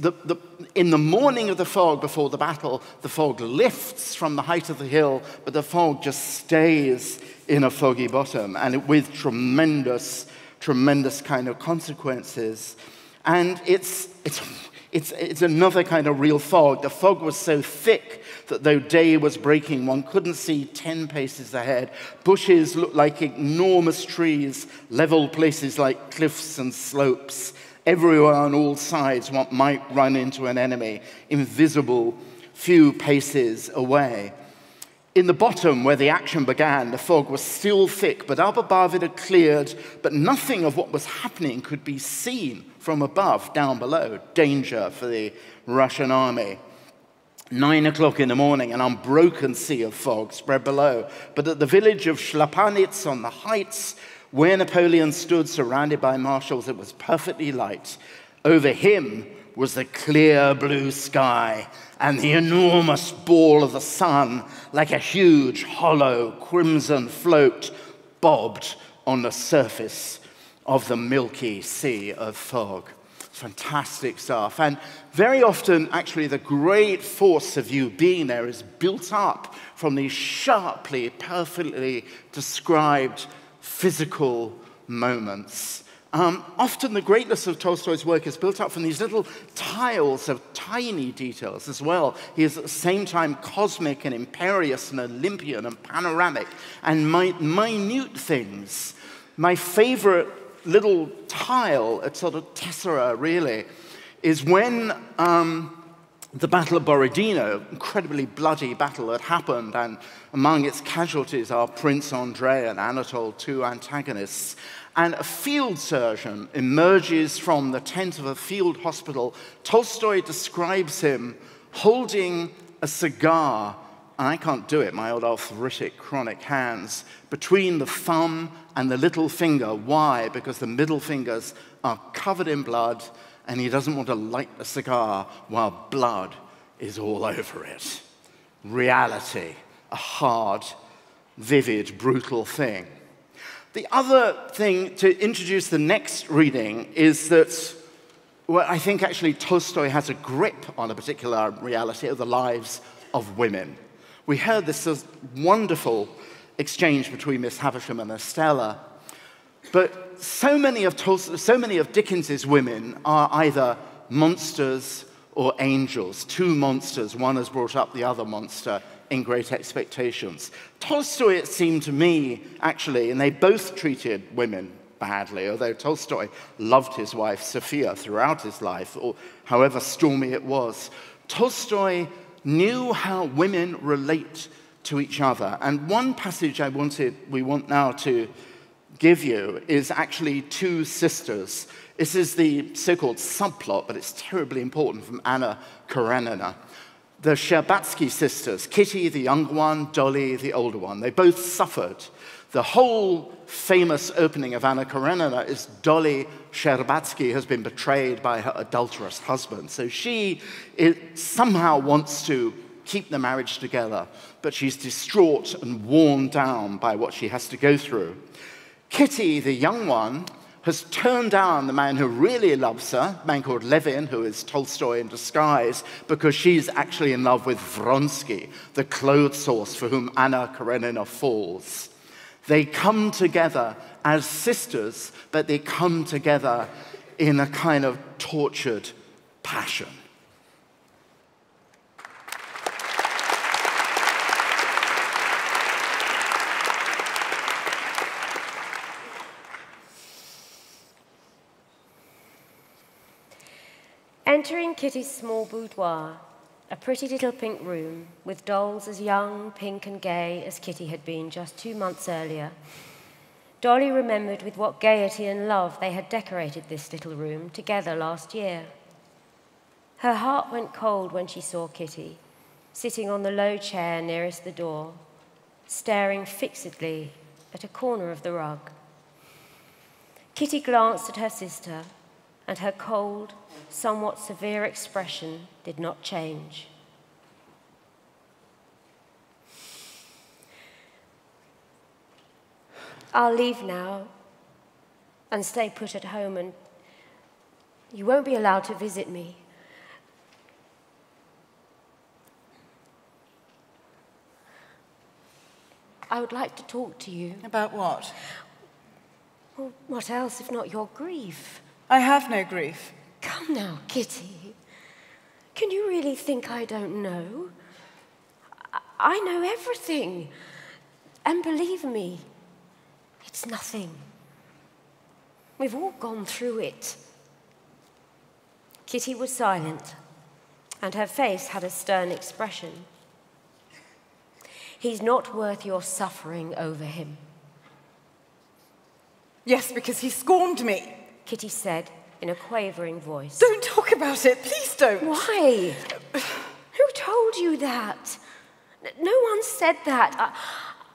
in the morning of the fog before the battle, the fog lifts from the height of the hill, but the fog just stays in a foggy bottom, and with tremendous, tremendous kind of consequences. And it's another kind of real fog. The fog was so thick that though day was breaking, one couldn't see 10 paces ahead. Bushes looked like enormous trees, level places like cliffs and slopes. Everywhere on all sides one might run into an enemy, invisible, few paces away. In the bottom, where the action began, the fog was still thick, but up above it had cleared, but nothing of what was happening could be seen from above, down below. Danger for the Russian army. 9 o'clock in the morning, an unbroken sea of fog spread below. But at the village of Schlapanitz on the heights, Where Napoleon stood surrounded by marshals, it was perfectly light. Over him was the clear blue sky, and the enormous ball of the sun, like a huge, hollow, crimson float, bobbed on the surface of the milky sea of fog. Fantastic stuff. And very often, actually, the great force of you being there is built up from these sharply, perfectly described physical moments. Often the greatness of Tolstoy's work is built up from these little tiles of tiny details as well. He is at the same time cosmic and imperious and Olympian and panoramic and minute things. My favorite little tile, a sort of tessera really, is when the Battle of Borodino, incredibly bloody battle that happened, and among its casualties are Prince Andrei and Anatole, two antagonists. And a field surgeon emerges from the tent of a field hospital. Tolstoy describes him holding a cigar, and I can't do it, my old arthritic chronic hands, between the thumb and the little finger. Why? Because the middle fingers are covered in blood, and he doesn't want to light the cigar while blood is all over it. Reality, a hard, vivid, brutal thing. The other thing to introduce the next reading is that, well, I think actually Tolstoy has a grip on a particular reality of the lives of women. We heard this wonderful exchange between Miss Havisham and Estella, but so many of Dickens's women are either monsters or angels, two monsters. One has brought up the other monster in Great Expectations. Tolstoy, it seemed to me, actually, and they both treated women badly, although Tolstoy loved his wife, Sophia, throughout his life, or however stormy it was. Tolstoy knew how women relate to each other. And one passage we want now to give you is actually two sisters. This is the so-called subplot, but it's terribly important, from Anna Karenina. The Sherbatsky sisters, Kitty, the younger one, Dolly, the older one, they both suffered. The whole famous opening of Anna Karenina is Dolly Sherbatsky has been betrayed by her adulterous husband. So she somehow wants to keep the marriage together, but she's distraught and worn down by what she has to go through. Kitty, the young one, has turned down the man who really loves her, a man called Levin, who is Tolstoy in disguise, because she's actually in love with Vronsky, the clothes source for whom Anna Karenina falls. They come together as sisters, but they come together in a kind of tortured passion. Entering Kitty's small boudoir, a pretty little pink room with dolls as young, pink and gay as Kitty had been just 2 months earlier, Dolly remembered with what gaiety and love they had decorated this little room together last year. Her heart went cold when she saw Kitty, sitting on the low chair nearest the door, staring fixedly at a corner of the rug. Kitty glanced at her sister, and her cold, somewhat severe expression did not change. I'll leave now and stay put at home, and you won't be allowed to visit me. I would like to talk to you. About what? Well, what else if not your grief? I have no grief. Come now, Kitty. Can you really think I don't know? I know everything. And believe me, it's nothing. We've all gone through it. Kitty was silent, and her face had a stern expression. He's not worth your suffering over him. Yes, because he scorned me. Kitty said in a quavering voice. Don't talk about it, please don't. Why? Who told you that? No one said that.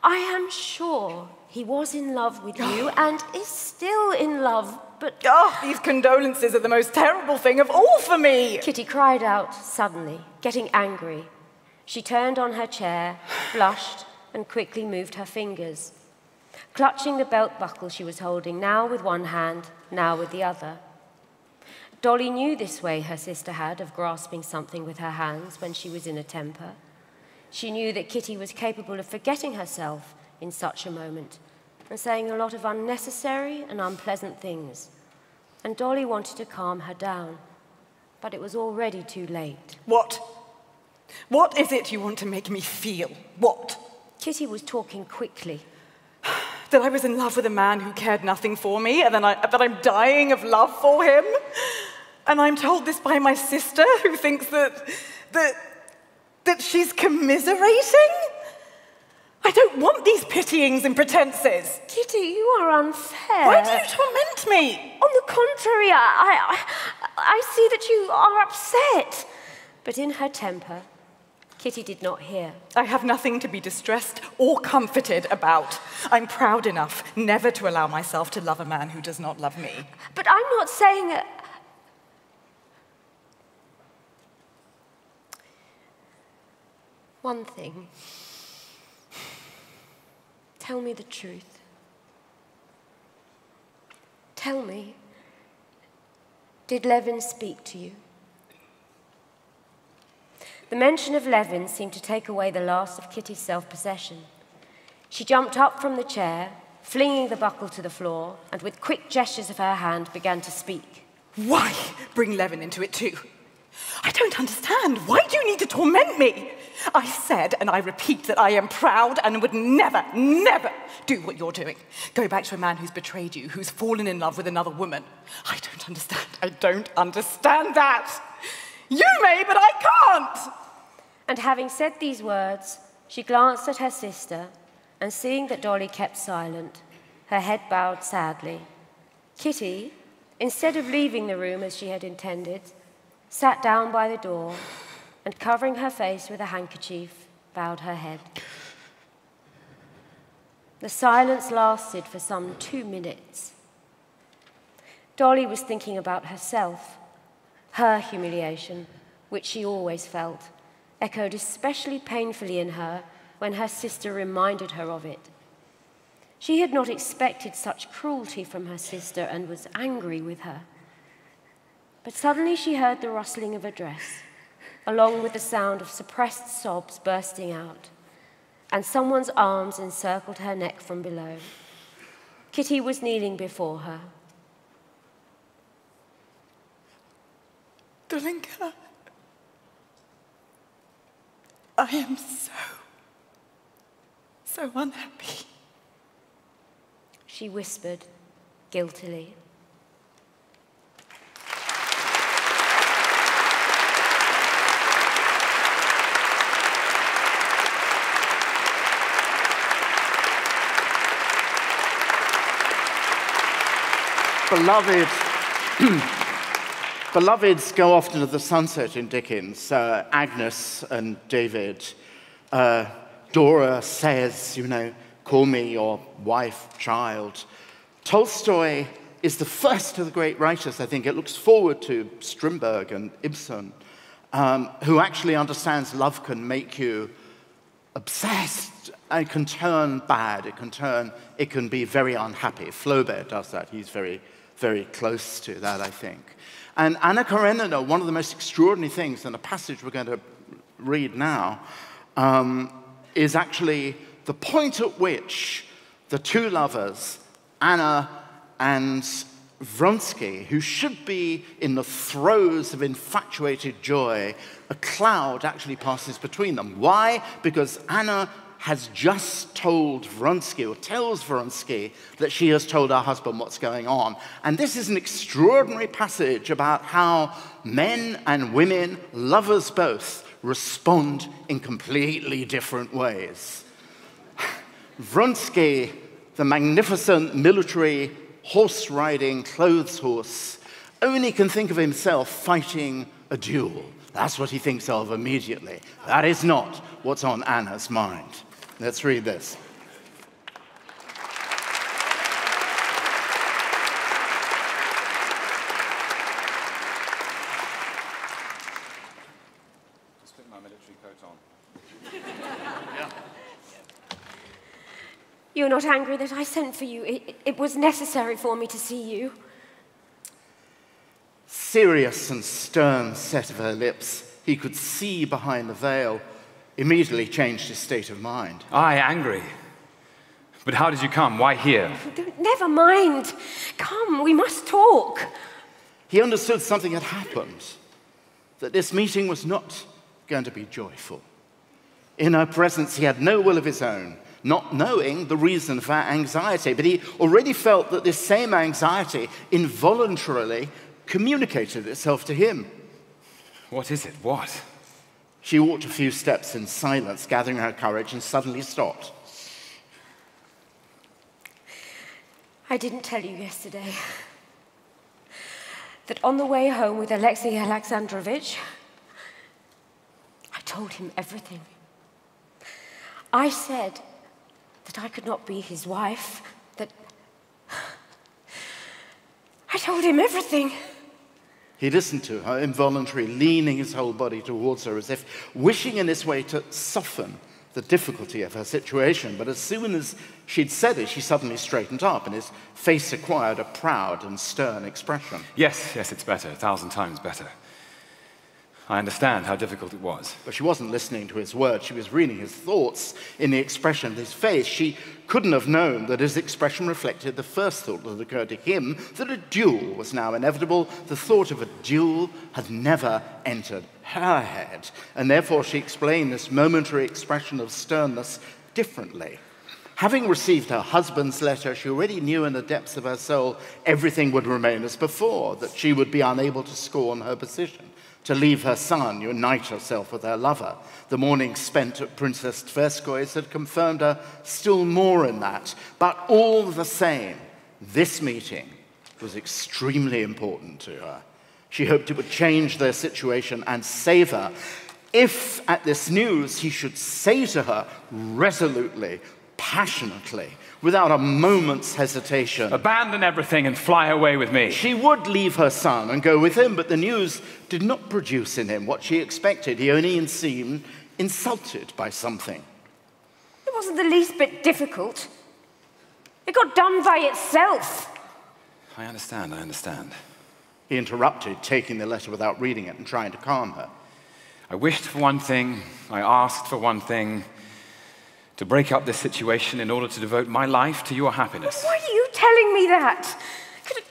I am sure He was in love with you and is still in love, but... Oh, these condolences are the most terrible thing of all for me! Kitty cried out suddenly, getting angry. She turned on her chair, blushed, and quickly moved her fingers, clutching the belt buckle she was holding, now with one hand, now with the other. Dolly knew this way her sister had of grasping something with her hands when she was in a temper. She knew that Kitty was capable of forgetting herself in such a moment and saying a lot of unnecessary and unpleasant things. And Dolly wanted to calm her down, but it was already too late. What? What is it you want to make me feel? What? Kitty was talking quickly. That I was in love with a man who cared nothing for me, and that I'm dying of love for him? And I'm told this by my sister, who thinks that she's commiserating? I don't want these pityings and pretenses. Kitty, you are unfair. Why do you torment me? On the contrary, I see that you are upset. But in her temper, Kitty did not hear. I have nothing to be distressed or comforted about. I'm proud enough never to allow myself to love a man who does not love me. But I'm not saying... One thing. Tell me the truth. Tell me, did Levin speak to you? The mention of Levin seemed to take away the last of Kitty's self-possession. She jumped up from the chair, flinging the buckle to the floor, and with quick gestures of her hand began to speak. Why bring Levin into it too? I don't understand. Why do you need to torment me? I said, and I repeat, that I am proud and would never, never do what you're doing. Go back to a man who's betrayed you, who's fallen in love with another woman. I don't understand. I don't understand that. You may, but I can't. And having said these words, she glanced at her sister, and seeing that Dolly kept silent, her head bowed sadly, Kitty, instead of leaving the room as she had intended, sat down by the door, and covering her face with a handkerchief, bowed her head. The silence lasted for some 2 minutes. Dolly was thinking about herself. Her humiliation, which she always felt, echoed especially painfully in her when her sister reminded her of it. She had not expected such cruelty from her sister and was angry with her. But suddenly she heard the rustling of a dress, along with the sound of suppressed sobs bursting out, and someone's arms encircled her neck from below. Kitty was kneeling before her. Dolinka, I am so unhappy. She whispered guiltily. Beloveds go off into the sunset in Dickens. Agnes and David. Dora says, call me your wife, child. Tolstoy is the first of the great writers, I think. It looks forward to Strindberg and Ibsen, who actually understands love can make you obsessed. It can turn bad. It can be very unhappy. Flaubert does that. He's very, very close to that, I think. And Anna Karenina, one of the most extraordinary things in a passage we're going to read now, is actually the point at which the two lovers, Anna and Vronsky, who should be in the throes of infatuated joy, a cloud actually passes between them. Why? Because Anna has just told Vronsky, or tells Vronsky, that she has told her husband what's going on. And this is an extraordinary passage about how men and women, lovers both, respond in completely different ways. Vronsky, the magnificent military horse-riding clothes horse, only can think of himself fighting a duel. That's what he thinks of immediately. That is not what's on Anna's mind. Let's read this. You're not angry that I sent for you. It was necessary for me to see you. Serious and stern set of her lips, he could see behind the veil, immediately changed his state of mind. I angry? But how did you come? Why here? Never mind. Come, we must talk. He understood something had happened, that this meeting was not going to be joyful. In her presence, he had no will of his own, not knowing the reason for anxiety, but he already felt that this same anxiety involuntarily communicated itself to him. What is it? What? She walked a few steps in silence, gathering her courage, and suddenly stopped. I didn't tell you yesterday that on the way home with Alexei Alexandrovich, I told him everything. I said that I could not be his wife, that I told him everything. He listened to her, involuntarily leaning his whole body towards her as if wishing in this way to soften the difficulty of her situation. But as soon as she'd said it, she suddenly straightened up and his face acquired a proud and stern expression. Yes, it's better, 1,000 times better. I understand how difficult it was. But she wasn't listening to his words. She was reading his thoughts in the expression of his face. She couldn't have known that his expression reflected the first thought that occurred to him, that a duel was now inevitable. The thought of a duel had never entered her head, and therefore she explained this momentary expression of sternness differently. Having received her husband's letter, she already knew in the depths of her soul everything would remain as before, that she would be unable to scorn her position, to leave her son, unite herself with her lover. The morning spent at Princess Tverskoy's had confirmed her still more in that. But all the same, this meeting was extremely important to her. She hoped it would change their situation and save her. If at this news he should say to her resolutely, passionately, without a moment's hesitation, abandon everything and fly away with me. She would leave her son and go with him, but the news did not produce in him what she expected. He only seemed insulted by something. It wasn't the least bit difficult. It got done by itself. I understand. He interrupted, taking the letter without reading it and trying to calm her. I wished for one thing, I asked for one thing, to break up this situation in order to devote my life to your happiness. Why are you telling me that?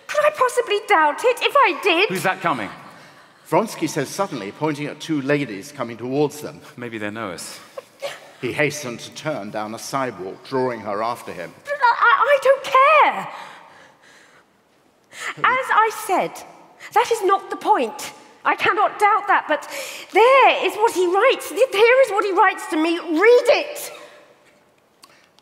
Could I possibly doubt it if I did? Who's that coming? Vronsky says suddenly, pointing at two ladies coming towards them. Maybe they know us. He hastened to turn down a sidewalk, drawing her after him. But I don't care. As I said, that is not the point. I cannot doubt that, but there is what he writes. Here is what he writes to me. Read it.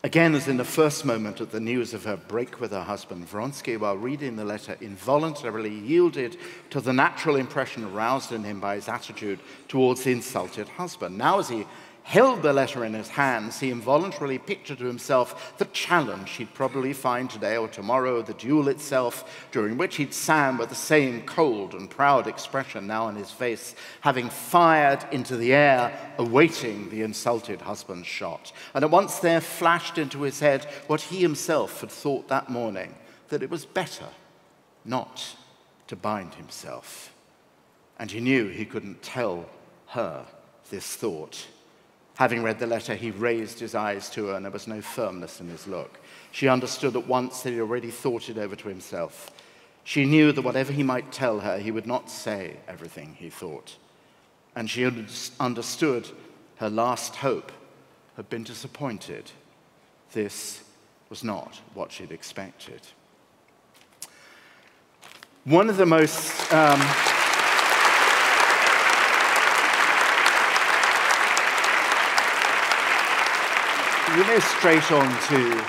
Again, as in the first moment of the news of her break with her husband, Vronsky, while reading the letter, involuntarily yielded to the natural impression aroused in him by his attitude towards the insulted husband. Now, as he held the letter in his hands, he involuntarily pictured to himself the challenge he'd probably find today or tomorrow, the duel itself, during which he'd stand with the same cold and proud expression now on his face, having fired into the air, awaiting the insulted husband's shot. And at once there flashed into his head what he himself had thought that morning, that it was better not to bind himself. And he knew he couldn't tell her this thought. Having read the letter, he raised his eyes to her, and there was no firmness in his look. She understood at once that he already thought it over to himself. She knew that whatever he might tell her, he would not say everything he thought. And she understood her last hope had been disappointed. This was not what she'd expected. One of the most... We go straight on to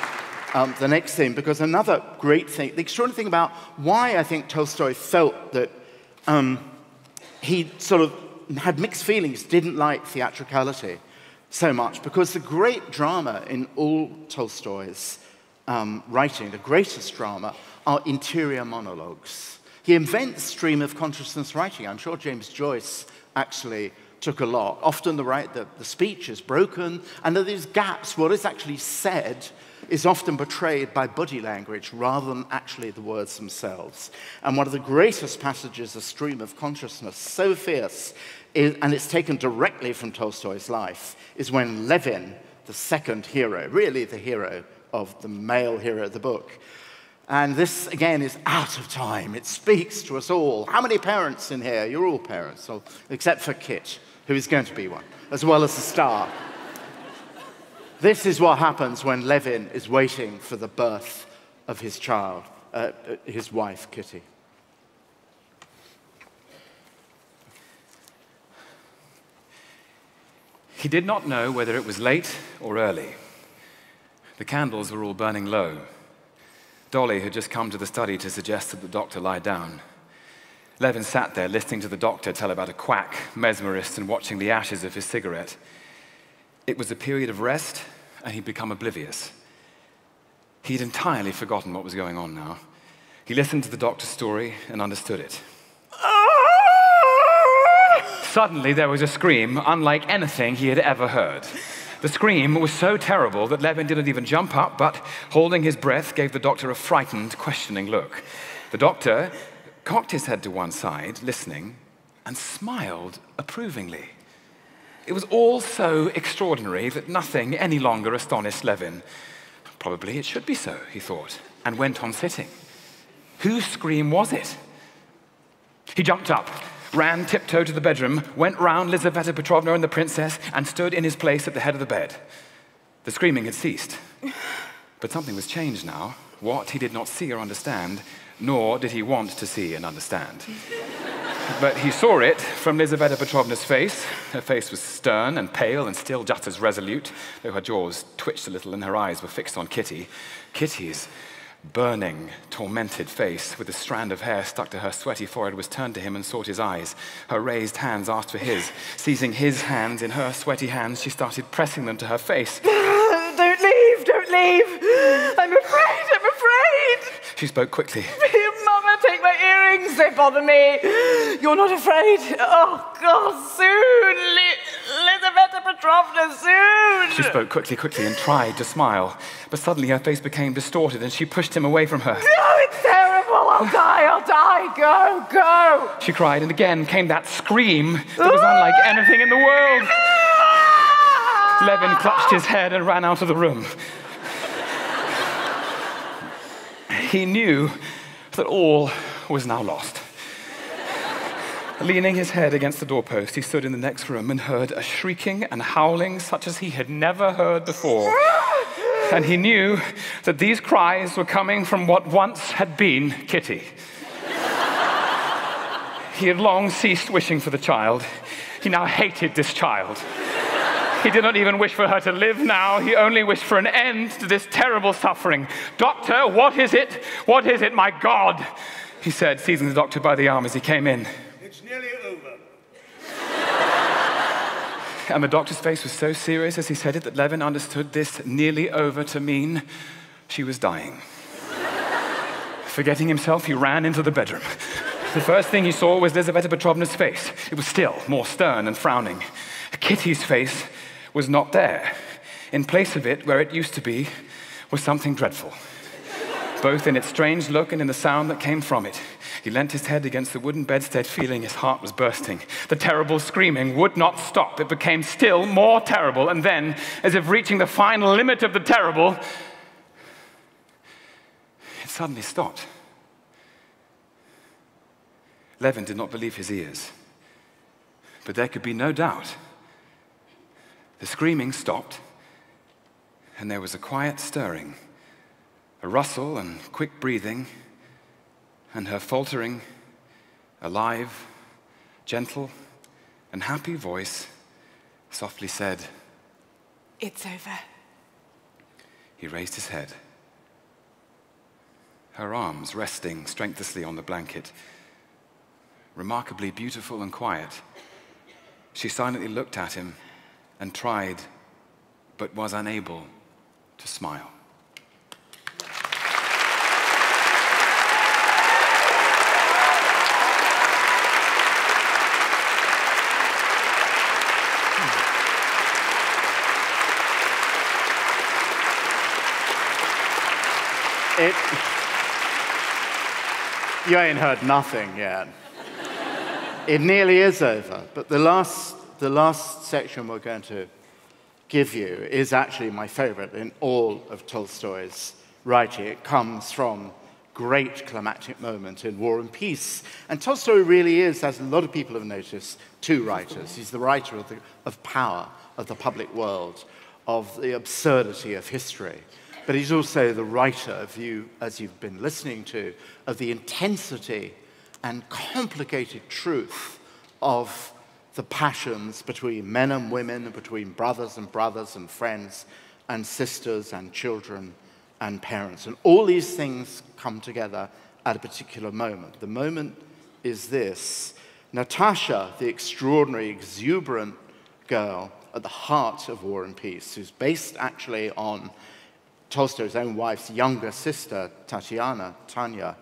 the next thing, because another great thing, the extraordinary thing about why I think Tolstoy felt that he sort of had mixed feelings, didn't like theatricality so much, because the great drama in all Tolstoy's writing, the greatest drama, are interior monologues. He invents stream of consciousness writing. I'm sure James Joyce actually took a lot. Often the speech is broken, and there are these gaps. What is actually said is often portrayed by body language rather than actually the words themselves. And one of the greatest passages, A Stream of Consciousness, so fierce, and it's taken directly from Tolstoy's life, is when Levin, the second hero, really the hero of the male hero of the book, and this, again, is out of time. It speaks to us all. How many parents in here? You're all parents, except for Kit, who is going to be one, as well as the star. This is what happens when Levin is waiting for the birth of his child, his wife, Kitty. He did not know whether it was late or early. The candles were all burning low. Dolly had just come to the study to suggest that the doctor lie down. Levin sat there listening to the doctor tell about a quack, mesmerist, and watching the ashes of his cigarette. It was a period of rest, and he'd become oblivious. He'd entirely forgotten what was going on now. He listened to the doctor's story and understood it. Suddenly, there was a scream unlike anything he had ever heard. The scream was so terrible that Levin didn't even jump up, but, holding his breath, gave the doctor a frightened, questioning look. The doctor cocked his head to one side, listening, and smiled approvingly. It was all so extraordinary that nothing any longer astonished Levin. Probably it should be so, he thought, and went on sitting. Whose scream was it? He jumped up, ran tiptoe to the bedroom, went round Lizaveta Petrovna and the princess, and stood in his place at the head of the bed. The screaming had ceased. But something was changed now. What, he did not see or understand, nor did he want to see and understand. But he saw it from Lizaveta Petrovna's face. Her face was stern and pale and still just as resolute, though her jaws twitched a little and her eyes were fixed on Kitty. Kitty's burning, tormented face, with a strand of hair stuck to her sweaty forehead, was turned to him and sought his eyes. Her raised hands asked for his. Seizing his hands in her sweaty hands, she started pressing them to her face. Don't leave, don't leave. I'm afraid, I'm afraid. She spoke quickly. Mama, take my earrings, they bother me. You're not afraid? Oh, God, soon. Lizaveta Petrovna, soon. She spoke quickly, and tried to smile. But suddenly her face became distorted and she pushed him away from her. No, it's terrible. I'll die. Go, go. She cried, and again came that scream that was unlike anything in the world. Levin clutched his head and ran out of the room. He knew that all was now lost. Leaning his head against the doorpost, he stood in the next room and heard a shrieking and howling such as he had never heard before. And he knew that these cries were coming from what once had been Kitty. He had long ceased wishing for the child. He now hated this child. He did not even wish for her to live now. He only wished for an end to this terrible suffering. Doctor, what is it? What is it, my God? He said, seizing the doctor by the arm as he came in. It's nearly over. And the doctor's face was so serious as he said it that Levin understood this nearly over to mean she was dying. Forgetting himself, he ran into the bedroom. The first thing he saw was Lizaveta Petrovna's face. It was still more stern and frowning. Kitty's face was not there. In place of it, where it used to be, was something dreadful, both in its strange look and in the sound that came from it. He leant his head against the wooden bedstead, feeling his heart was bursting. The terrible screaming would not stop. It became still more terrible, and then, as if reaching the final limit of the terrible, it suddenly stopped. Levin did not believe his ears, but there could be no doubt. The screaming stopped, and there was a quiet stirring, a rustle and quick breathing, and her faltering, alive, gentle, and happy voice softly said, It's over. He raised his head, her arms resting strengthlessly on the blanket. Remarkably beautiful and quiet, she silently looked at him and tried, but was unable, to smile. You ain't heard nothing yet. It nearly is over, but the last section we're going to give you is actually my favorite in all of Tolstoy's writing. It comes from great climactic moment in War and Peace. And Tolstoy really is, as a lot of people have noticed, two writers. He's the writer of power, of the public world, of the absurdity of history. But he's also the writer of as you've been listening to, of the intensity and complicated truth of the passions between men and women, and between brothers and friends and sisters and children and parents. And all these things come together at a particular moment. The moment is this. Natasha, the extraordinary, exuberant girl at the heart of War and Peace, who's based actually on Tolstoy's own wife's younger sister, Tanya,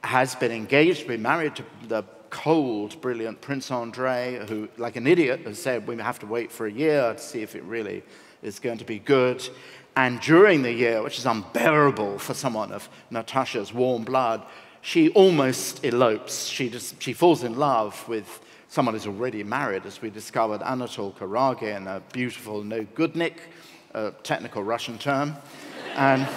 has been engaged, been married to the cold, brilliant Prince Andrei, who, like an idiot, has said we have to wait for a year to see if it really is going to be good. And during the year, which is unbearable for someone of Natasha's warm blood, she almost elopes. She falls in love with someone who's already married, as we discovered, Anatol Karagin, a beautiful no-goodnik, a technical Russian term. And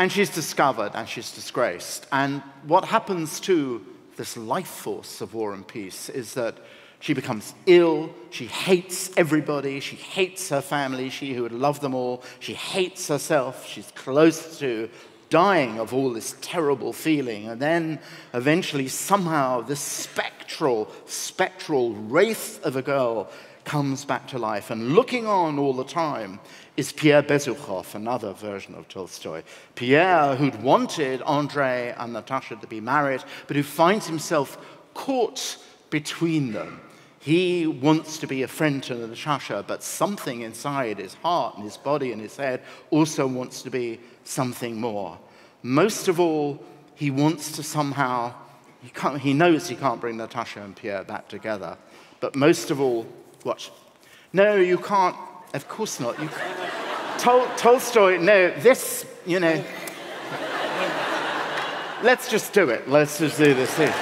she's discovered and she's disgraced. And what happens to this life force of War and Peace is that she becomes ill, she hates everybody, she hates her family, she who would love them all, she hates herself, she's close to dying of all this terrible feeling, and then eventually somehow this spectral wraith of a girl comes back to life, and looking on all the time is Pierre Bezukhov, another version of Tolstoy. Pierre, who'd wanted Andrei and Natasha to be married, but who finds himself caught between them. He wants to be a friend to Natasha, but something inside his heart and his body and his head also wants to be something more. Most of all, he wants to somehow, he knows he can't bring Natasha and Pierre back together, but most of all, watch. No, you can't. Of course not. You Tolstoy, no, this, you know. Let's just do it. Let's just do this thing.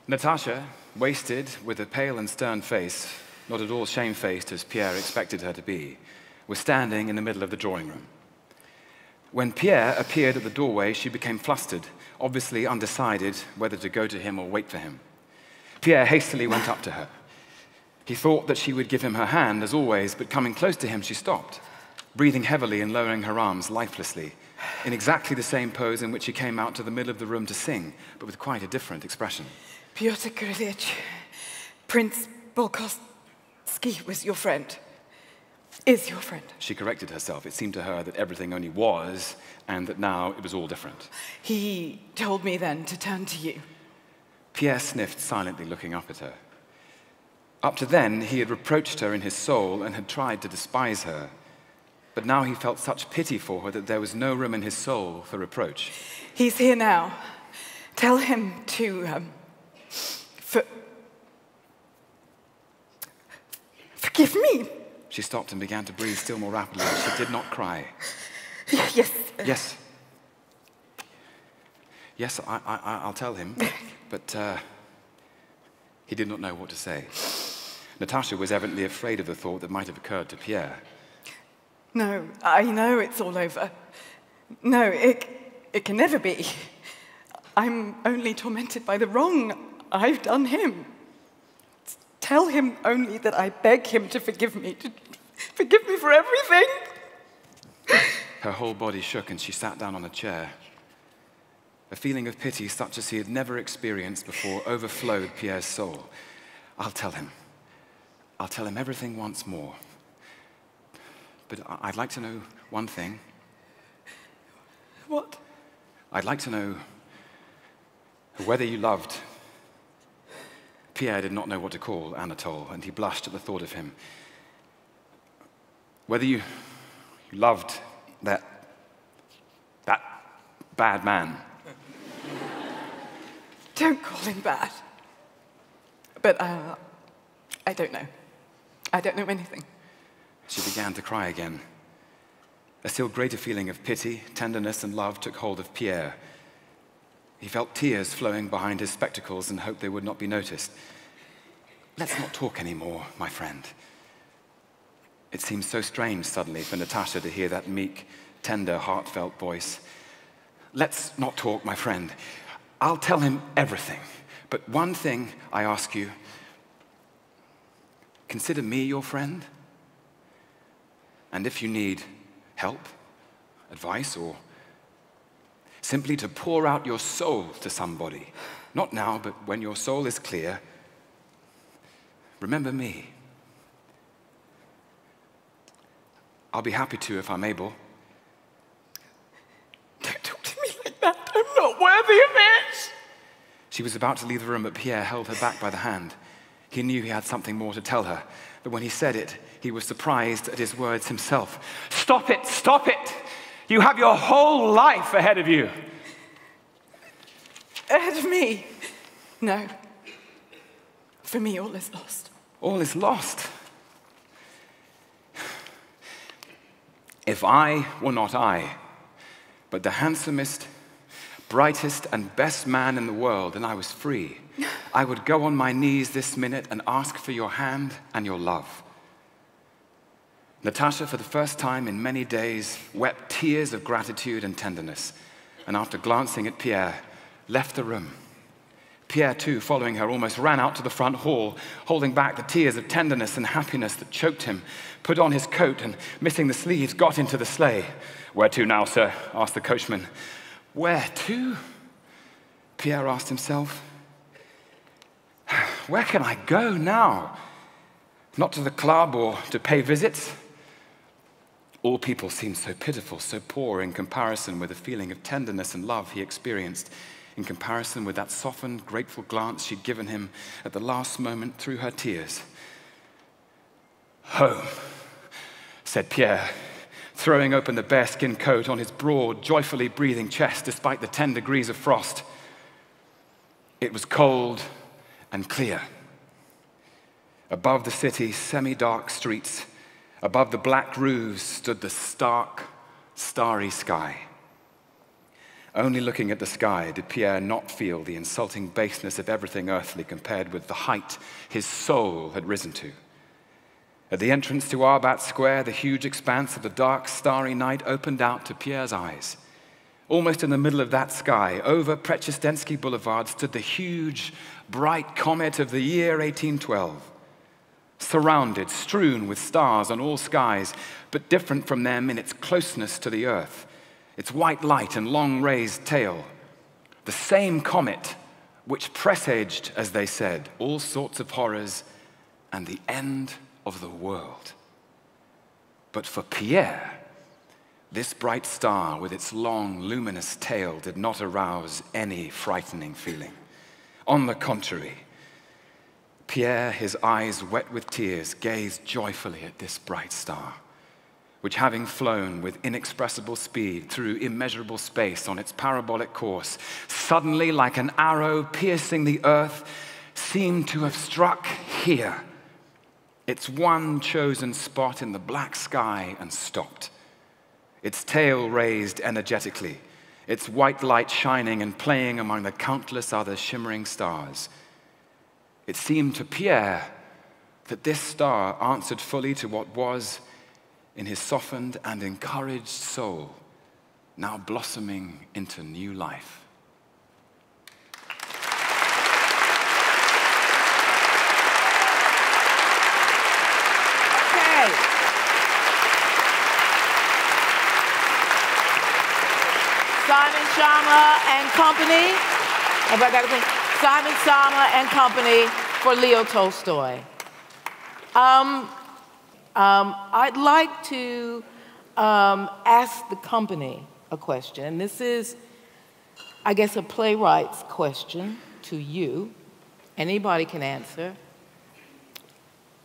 Natasha, wasted, with a pale and stern face, not at all shamefaced as Pierre expected her to be, was standing in the middle of the drawing room. When Pierre appeared at the doorway, she became flustered, obviously undecided whether to go to him or wait for him. Pierre hastily went up to her. He thought that she would give him her hand, as always, but coming close to him, she stopped, breathing heavily and lowering her arms lifelessly, in exactly the same pose in which she came out to the middle of the room to sing, but with quite a different expression. Pyotr Kirillich, Prince Bolkonsky was your friend. Is your friend. She corrected herself. It seemed to her that everything only was, and that now it was all different. He told me then to turn to you. Pierre sniffed silently, looking up at her. Up to then, he had reproached her in his soul and had tried to despise her. But now he felt such pity for her that there was no room in his soul for reproach. He's here now. Tell him to, forgive me. She stopped and began to breathe still more rapidly, but she did not cry. Yes. Yes. Yes, I'll tell him, but he did not know what to say. Natasha was evidently afraid of the thought that might have occurred to Pierre. No, I know it's all over. No, it can never be. I'm only tormented by the wrong I've done him. Tell him only that I beg him to forgive me for everything. Her whole body shook and she sat down on a chair. A feeling of pity such as he had never experienced before overflowed Pierre's soul. I'll tell him everything once more. But I'd like to know one thing. What? I'd like to know whether you loved. Pierre did not know what to call Anatole, and he blushed at the thought of him. Whether you loved that bad man. Don't call him bad. But I don't know. I don't know anything. She began to cry again. A still greater feeling of pity, tenderness, and love took hold of Pierre. He felt tears flowing behind his spectacles and hoped they would not be noticed. Let's not talk anymore, my friend. It seemed so strange suddenly for Natasha to hear that meek, tender, heartfelt voice. Let's not talk, my friend. I'll tell him everything. But one thing I ask you, consider me your friend. And if you need help, advice, or simply to pour out your soul to somebody, not now, but when your soul is clear, remember me. I'll be happy to if I'm able. Don't talk to me like that. I'm not worthy of it. She was about to leave the room, but Pierre held her back by the hand. He knew he had something more to tell her, but when he said it, he was surprised at his words himself. Stop it, stop it! You have your whole life ahead of you. Ahead of me? No. For me, all is lost. All is lost. If I were not I, but the handsomest, brightest, and best man in the world, and I was free, I would go on my knees this minute and ask for your hand and your love. Natasha, for the first time in many days, wept tears of gratitude and tenderness, and after glancing at Pierre, left the room. Pierre, too, following her, almost ran out to the front hall, holding back the tears of tenderness and happiness that choked him, put on his coat, and, missing the sleeves, got into the sleigh. Where to now, sir? Asked the coachman. Where to? Pierre asked himself. Where can I go now? Not to the club or to pay visits. All people seemed so pitiful, so poor in comparison with the feeling of tenderness and love he experienced, in comparison with that softened, grateful glance she'd given him at the last moment through her tears. Home, said Pierre, throwing open the bearskin coat on his broad, joyfully breathing chest despite the 10 degrees of frost. It was cold and clear. Above the city's semi-dark streets, above the black roofs, stood the stark, starry sky. Only looking at the sky did Pierre not feel the insulting baseness of everything earthly compared with the height his soul had risen to. At the entrance to Arbat Square, the huge expanse of the dark, starry night opened out to Pierre's eyes. Almost in the middle of that sky, over Prechestensky Boulevard, stood the huge, bright comet of the year 1812. Surrounded, strewn with stars on all skies, but different from them in its closeness to the earth, its white light and long raised tail. The same comet which presaged, as they said, all sorts of horrors and the end of the world. But for Pierre, this bright star with its long, luminous tail did not arouse any frightening feeling. On the contrary, Pierre, his eyes wet with tears, gazed joyfully at this bright star, which, having flown with inexpressible speed through immeasurable space on its parabolic course, suddenly, like an arrow piercing the earth, seemed to have struck here, its one chosen spot in the black sky, and stopped. Its tail raised energetically, its white light shining and playing among the countless other shimmering stars. It seemed to Pierre that this star answered fully to what was, in his softened and encouraged soul, now blossoming into new life. Simon Schama and Company. Simon Schama and Company for Leo Tolstoy. I'd like to ask the company a question. And this is, I guess, a playwright's question to you. Anybody can answer.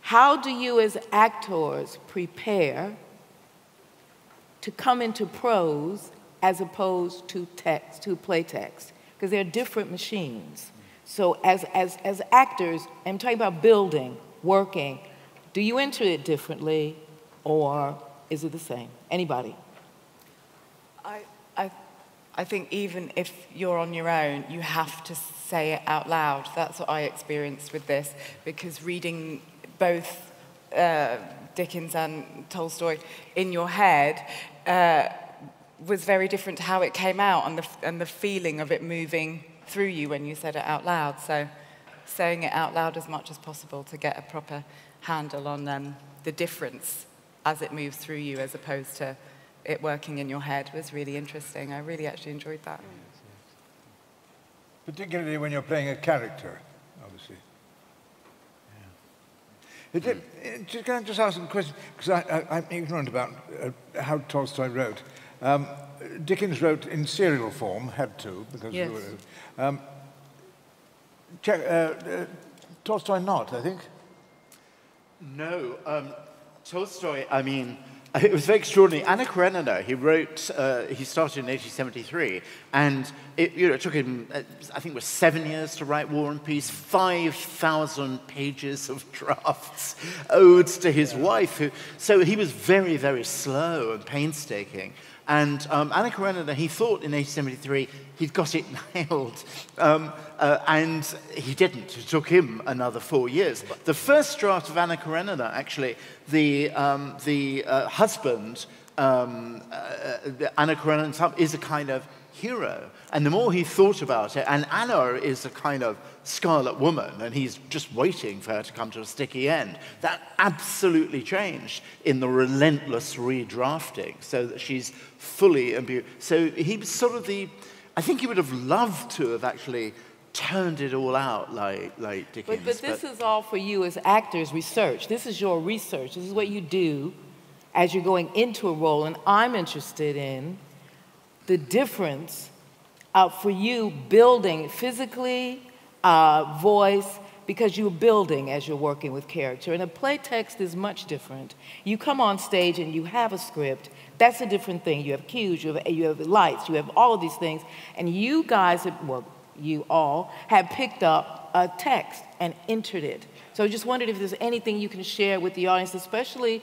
How do you as actors prepare to come into prose as opposed to text, to play text? Because they're different machines. So as actors, I'm talking about building, working, Do you enter it differently, or is it the same? Anybody? I think even if you're on your own, you have to say it out loud. That's what I experienced with this, because reading both Dickens and Tolstoy in your head was very different to how it came out, and the feeling of it moving through you when you said it out loud. So saying it out loud as much as possible to get a proper handle on the difference as it moves through you, as opposed to it working in your head, was really interesting. I really actually enjoyed that. Particularly when you're playing a character, obviously. Yeah. Can I just ask a question? Because I'm ignorant about how Tolstoy wrote. Dickens wrote in serial form, had to, because... Yes. Tolstoy not, I think. No, Tolstoy, I mean, it was very extraordinary. Anna Karenina, he wrote, he started in 1873, and it took him, I think it was 7 years to write War and Peace, 5,000 pages of drafts, odes to his wife. So he was very, very slow and painstaking. And Anna Karenina, he thought in 1873 he'd got it nailed, and he didn't. It took him another 4 years. The first draft of Anna Karenina, actually, the husband, Anna Karenina's husband, is a kind of hero. And the more he thought about it, and Anna is a kind of scarlet woman, and he's just waiting for her to come to a sticky end. That absolutely changed in the relentless redrafting, so that she's fully imbued. So he was sort of I think he would have loved to have actually turned it all out like Dickens. But this is all for you as actors, research. This is your research. This is what you do as you're going into a role, and I'm interested in the difference for you building physically, voice, because you're building as you're working with character. And a play text is much different. You come on stage and you have a script. That's a different thing. You have cues, you have lights, you have all of these things. And you guys, you all, have picked up a text and entered it. So I just wondered if there's anything you can share with the audience, especially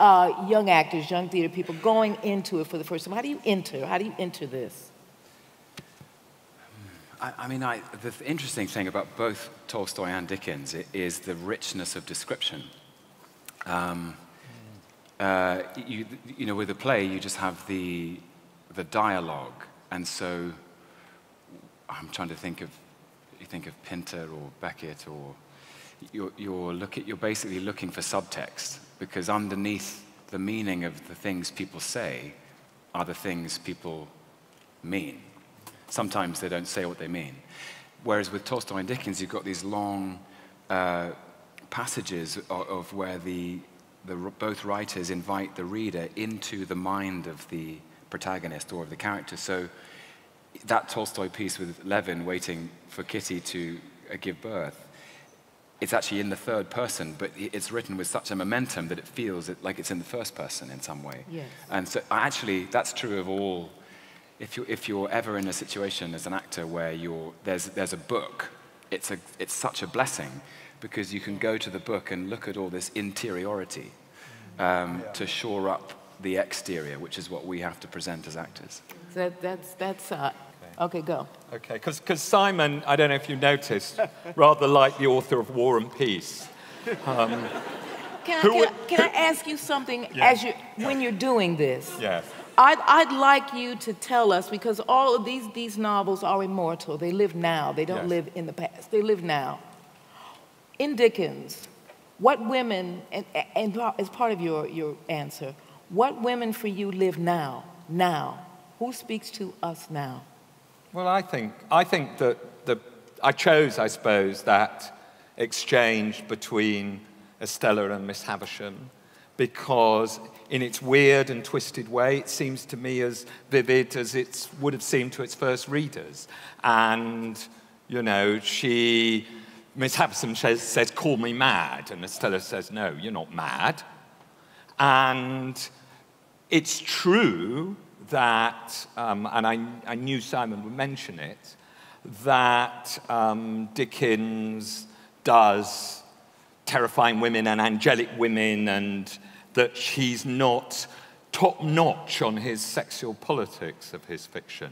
young actors, young theater people going into it for the first time. How do you enter this? I mean, the interesting thing about both Tolstoy and Dickens is the richness of description. You know, with a play, you just have the dialogue, and so I'm trying to think of, you think of Pinter or Beckett, or you're basically looking for subtext, because underneath the meaning of the things people say are the things people mean. Sometimes they don't say what they mean. Whereas with Tolstoy and Dickens, you've got these long passages of where both writers invite the reader into the mind of the protagonist or of the character. So that Tolstoy piece with Levin waiting for Kitty to give birth, it's actually in the third person, but it's written with such a momentum that it feels like it's in the first person in some way. Yes. And so actually, that's true of all. If you're ever in a situation as an actor where there's a book, it's such a blessing, because you can go to the book and look at all this interiority to shore up the exterior, which is what we have to present as actors. Okay, go. Okay, because Simon, I don't know if you noticed, rather like the author of War and Peace. Can I ask you something when you're doing this? Yes. I'd like you to tell us, because all of these novels are immortal. They live now. They don't live in the past. They live now. In Dickens, what women, and as part of your answer, what women for you live now? Now. Who speaks to us now? Well, I think that I chose, I suppose, that exchange between Estella and Miss Havisham, because in its weird and twisted way, it seems to me as vivid as it would have seemed to its first readers. And, you know, Miss Havisham says, "Call me mad," and Estella says, "No, you're not mad." And it's true that, and I knew Simon would mention it, that Dickens does terrifying women and angelic women, and that he's not top-notch on his sexual politics of his fiction.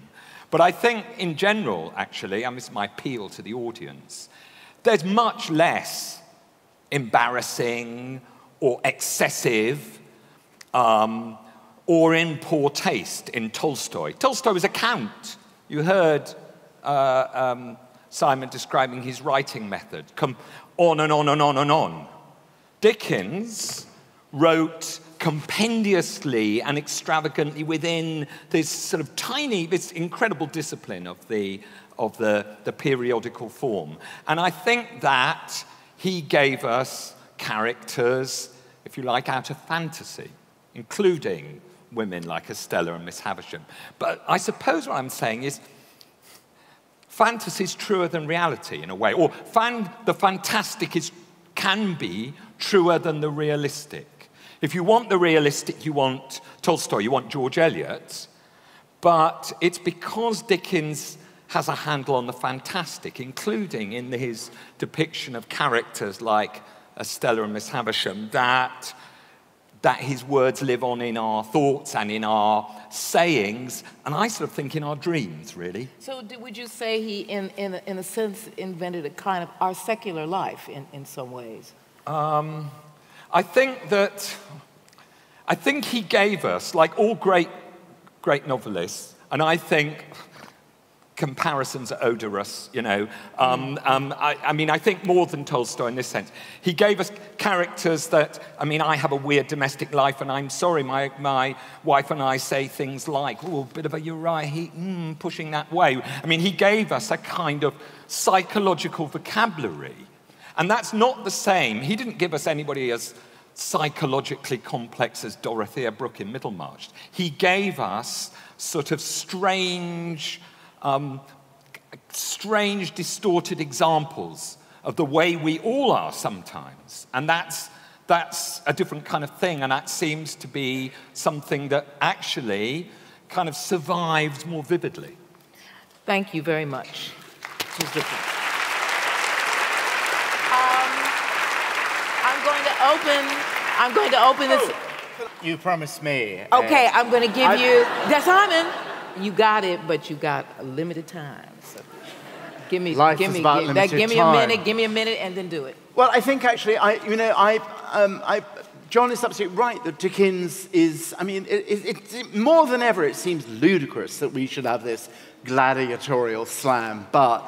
But I think, in general, actually, and this is my appeal to the audience, there's much less embarrassing or excessive or in poor taste in Tolstoy. Tolstoy was a count. You heard Simon describing his writing method. Come on and on and on and on. Dickens wrote compendiously and extravagantly within this sort of tiny, this incredible discipline of the periodical form. And I think that he gave us characters, if you like, out of fantasy, including women like Estella and Miss Havisham. But I suppose what I'm saying is fantasy is truer than reality in a way, or the fantastic can be truer than the realistic. If you want the realistic, you want Tolstoy, you want George Eliot, but it's because Dickens has a handle on the fantastic, including in his depiction of characters like Estella and Miss Havisham, that his words live on in our thoughts and in our sayings, and I sort of think in our dreams, really. So would you say he, in a sense, invented a kind of our secular life in some ways? I think he gave us, like all great novelists, and I think comparisons are odorous, you know. I mean, I think more than Tolstoy in this sense. He gave us characters that, I mean, I have a weird domestic life, and I'm sorry, my wife and I say things like, oh, a bit of a Uriah Heep, pushing that way. I mean, he gave us a kind of psychological vocabulary, and that's not the same. He didn't give us anybody as psychologically complex as Dorothea Brooke in Middlemarch. He gave us sort of strange, distorted examples of the way we all are sometimes. And that's a different kind of thing, and that seems to be something that actually kind of survives more vividly. Thank you very much. It was different. I'm going to open this. You promised me. Okay, I'm going to give you. Simon, you got it, but you got a limited time. So give me a minute, and then do it. Well, I think actually, John is absolutely right that Dickens is. I mean, it more than ever, it seems ludicrous that we should have this gladiatorial slam, but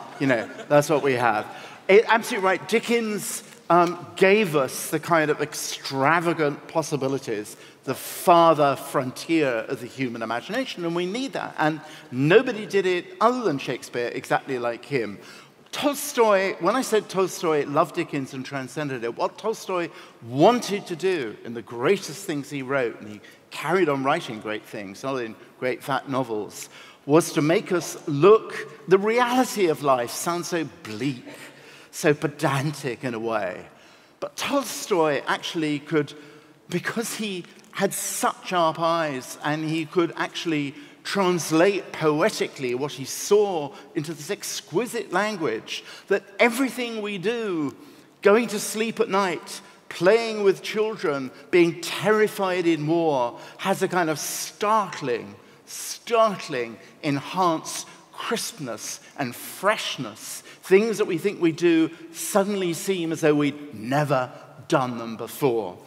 that's what we have. Absolutely right. Dickens gave us the kind of extravagant possibilities, the farther frontier of the human imagination, and we need that. And nobody did it other than Shakespeare exactly like him. Tolstoy, when I said Tolstoy loved Dickens and transcended it, what Tolstoy wanted to do in the greatest things he wrote, and he carried on writing great things, not in great fat novels, was to make us look, the reality of life sounds so bleak, so pedantic in a way. But Tolstoy actually could, because he had such sharp eyes and he could actually translate poetically what he saw into this exquisite language, that everything we do, going to sleep at night, playing with children, being terrified in war, has a kind of startling, enhanced crispness and freshness. Things that we think we do suddenly seem as though we'd never done them before.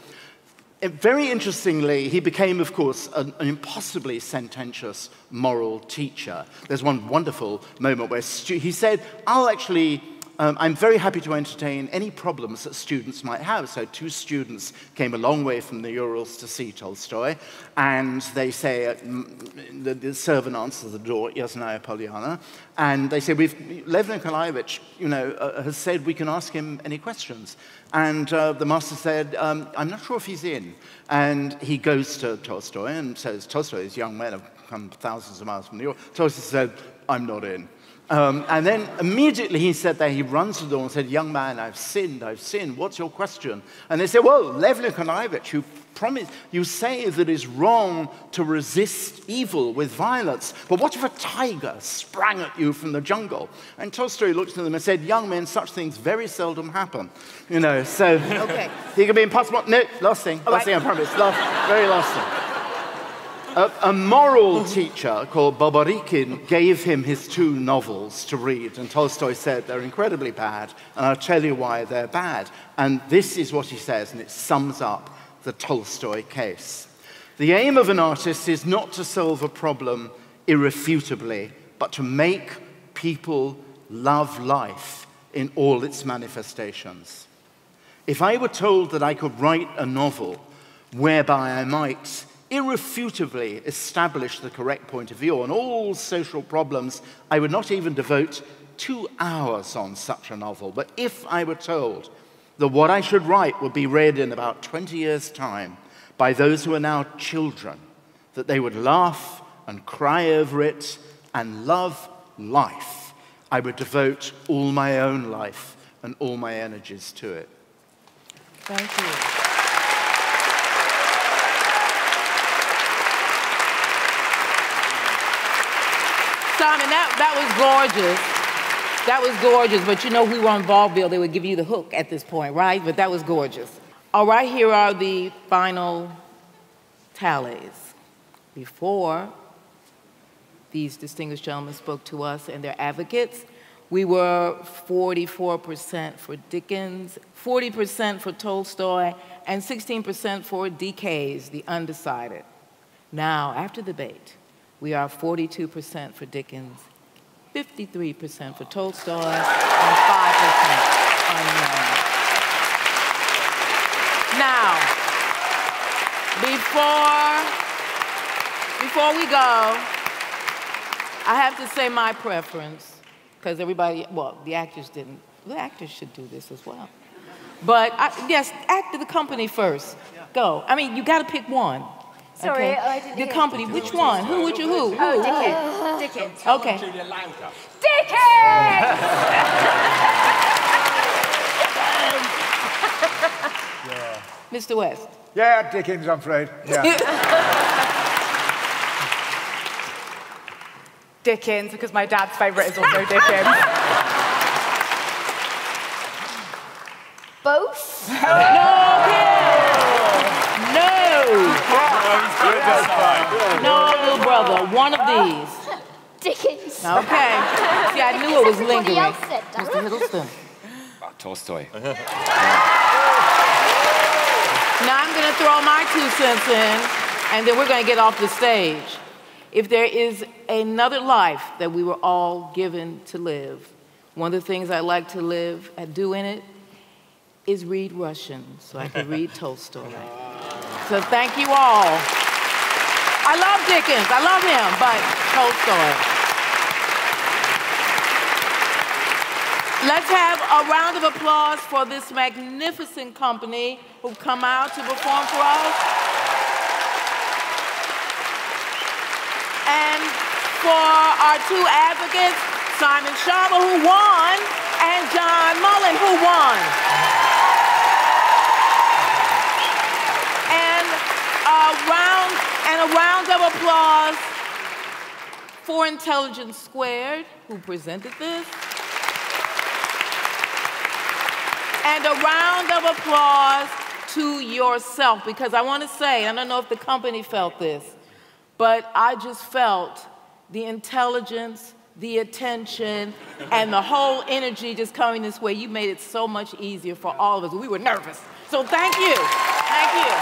Very interestingly, he became, of course, an impossibly sententious moral teacher. There's one wonderful moment where he said, I'm very happy to entertain any problems that students might have. So 2 students came a long way from the Urals to see Tolstoy, and they say, the servant answers the door, Yasnaya Polyana, and they say, Lev Nikolaevich, has said we can ask him any questions. And the master said, I'm not sure if he's in. And he goes to Tolstoy and says, Tolstoy, these young men have come thousands of miles from New York. Tolstoy said, I'm not in. And then immediately he said that he runs to the door and said, young man, I've sinned, what's your question? And they said, well, Lev Nikolaevich, who You say that it's wrong to resist evil with violence, but what if a tiger sprang at you from the jungle? And Tolstoy looked at them and said, young men, such things very seldom happen. You know, so Okay. he could be impossible. No, last thing, I promise. Very last thing. A moral teacher called Boborikin gave him his 2 novels to read, and Tolstoy said they're incredibly bad, and I'll tell you why they're bad. And this is what he says, and it sums up the Tolstoy case. The aim of an artist is not to solve a problem irrefutably, but to make people love life in all its manifestations. If I were told that I could write a novel whereby I might irrefutably establish the correct point of view on all social problems, I would not even devote 2 hours on such a novel. But if I were told that what I should write would be read in about 20 years' time by those who are now children, that they would laugh and cry over it and love life, I would devote all my own life and all my energies to it. Thank you. Simon, that was gorgeous. That was gorgeous, but you know, we were on vaudeville, they would give you the hook at this point, right? But that was gorgeous. All right, here are the final tallies. Before these distinguished gentlemen spoke to us and their advocates, we were 44% for Dickens, 40% for Tolstoy, and 16% for DKs, the undecided. Now, after the debate, we are 42% for Dickens, 53% for Tolstoy, and 5% unknown. Now, before we go, I have to say my preference, because everybody, well, the actors didn't. The actors should do this as well. But yes, act to the company first. Go. I mean, you got to pick one. Sorry, okay? I didn't hear. The company, which one? Who would you, who? Oh, Dickens. Dickens. Okay. Dickens! Mr. West. Yeah, Dickens, I'm afraid. Yeah. Dickens, because my dad's favourite is also Dickens. Both? No, little brother, one of these. Dickens. Okay. See, I knew it was lingering. Else said, Mr. Hiddleston. Tolstoy. Now I'm going to throw my 2 cents in, and then we're going to get off the stage. If there is another life that we were all given to live, one of the things I like to live and do in it is read Russian, so I can read Tolstoy. So thank you all. I love Dickens, I love him, but Tolstoy. Let's have a round of applause for this magnificent company who've come out to perform for us. And for our 2 advocates, Simon Sharma, who won, and John Mullen, who won. And a round of applause for Intelligence Squared, who presented this. And a round of applause to yourself, because I want to say, I don't know if the company felt this, but I just felt the intelligence, the attention, and the whole energy just coming this way. You made it so much easier for all of us. We were nervous. So thank you. Thank you.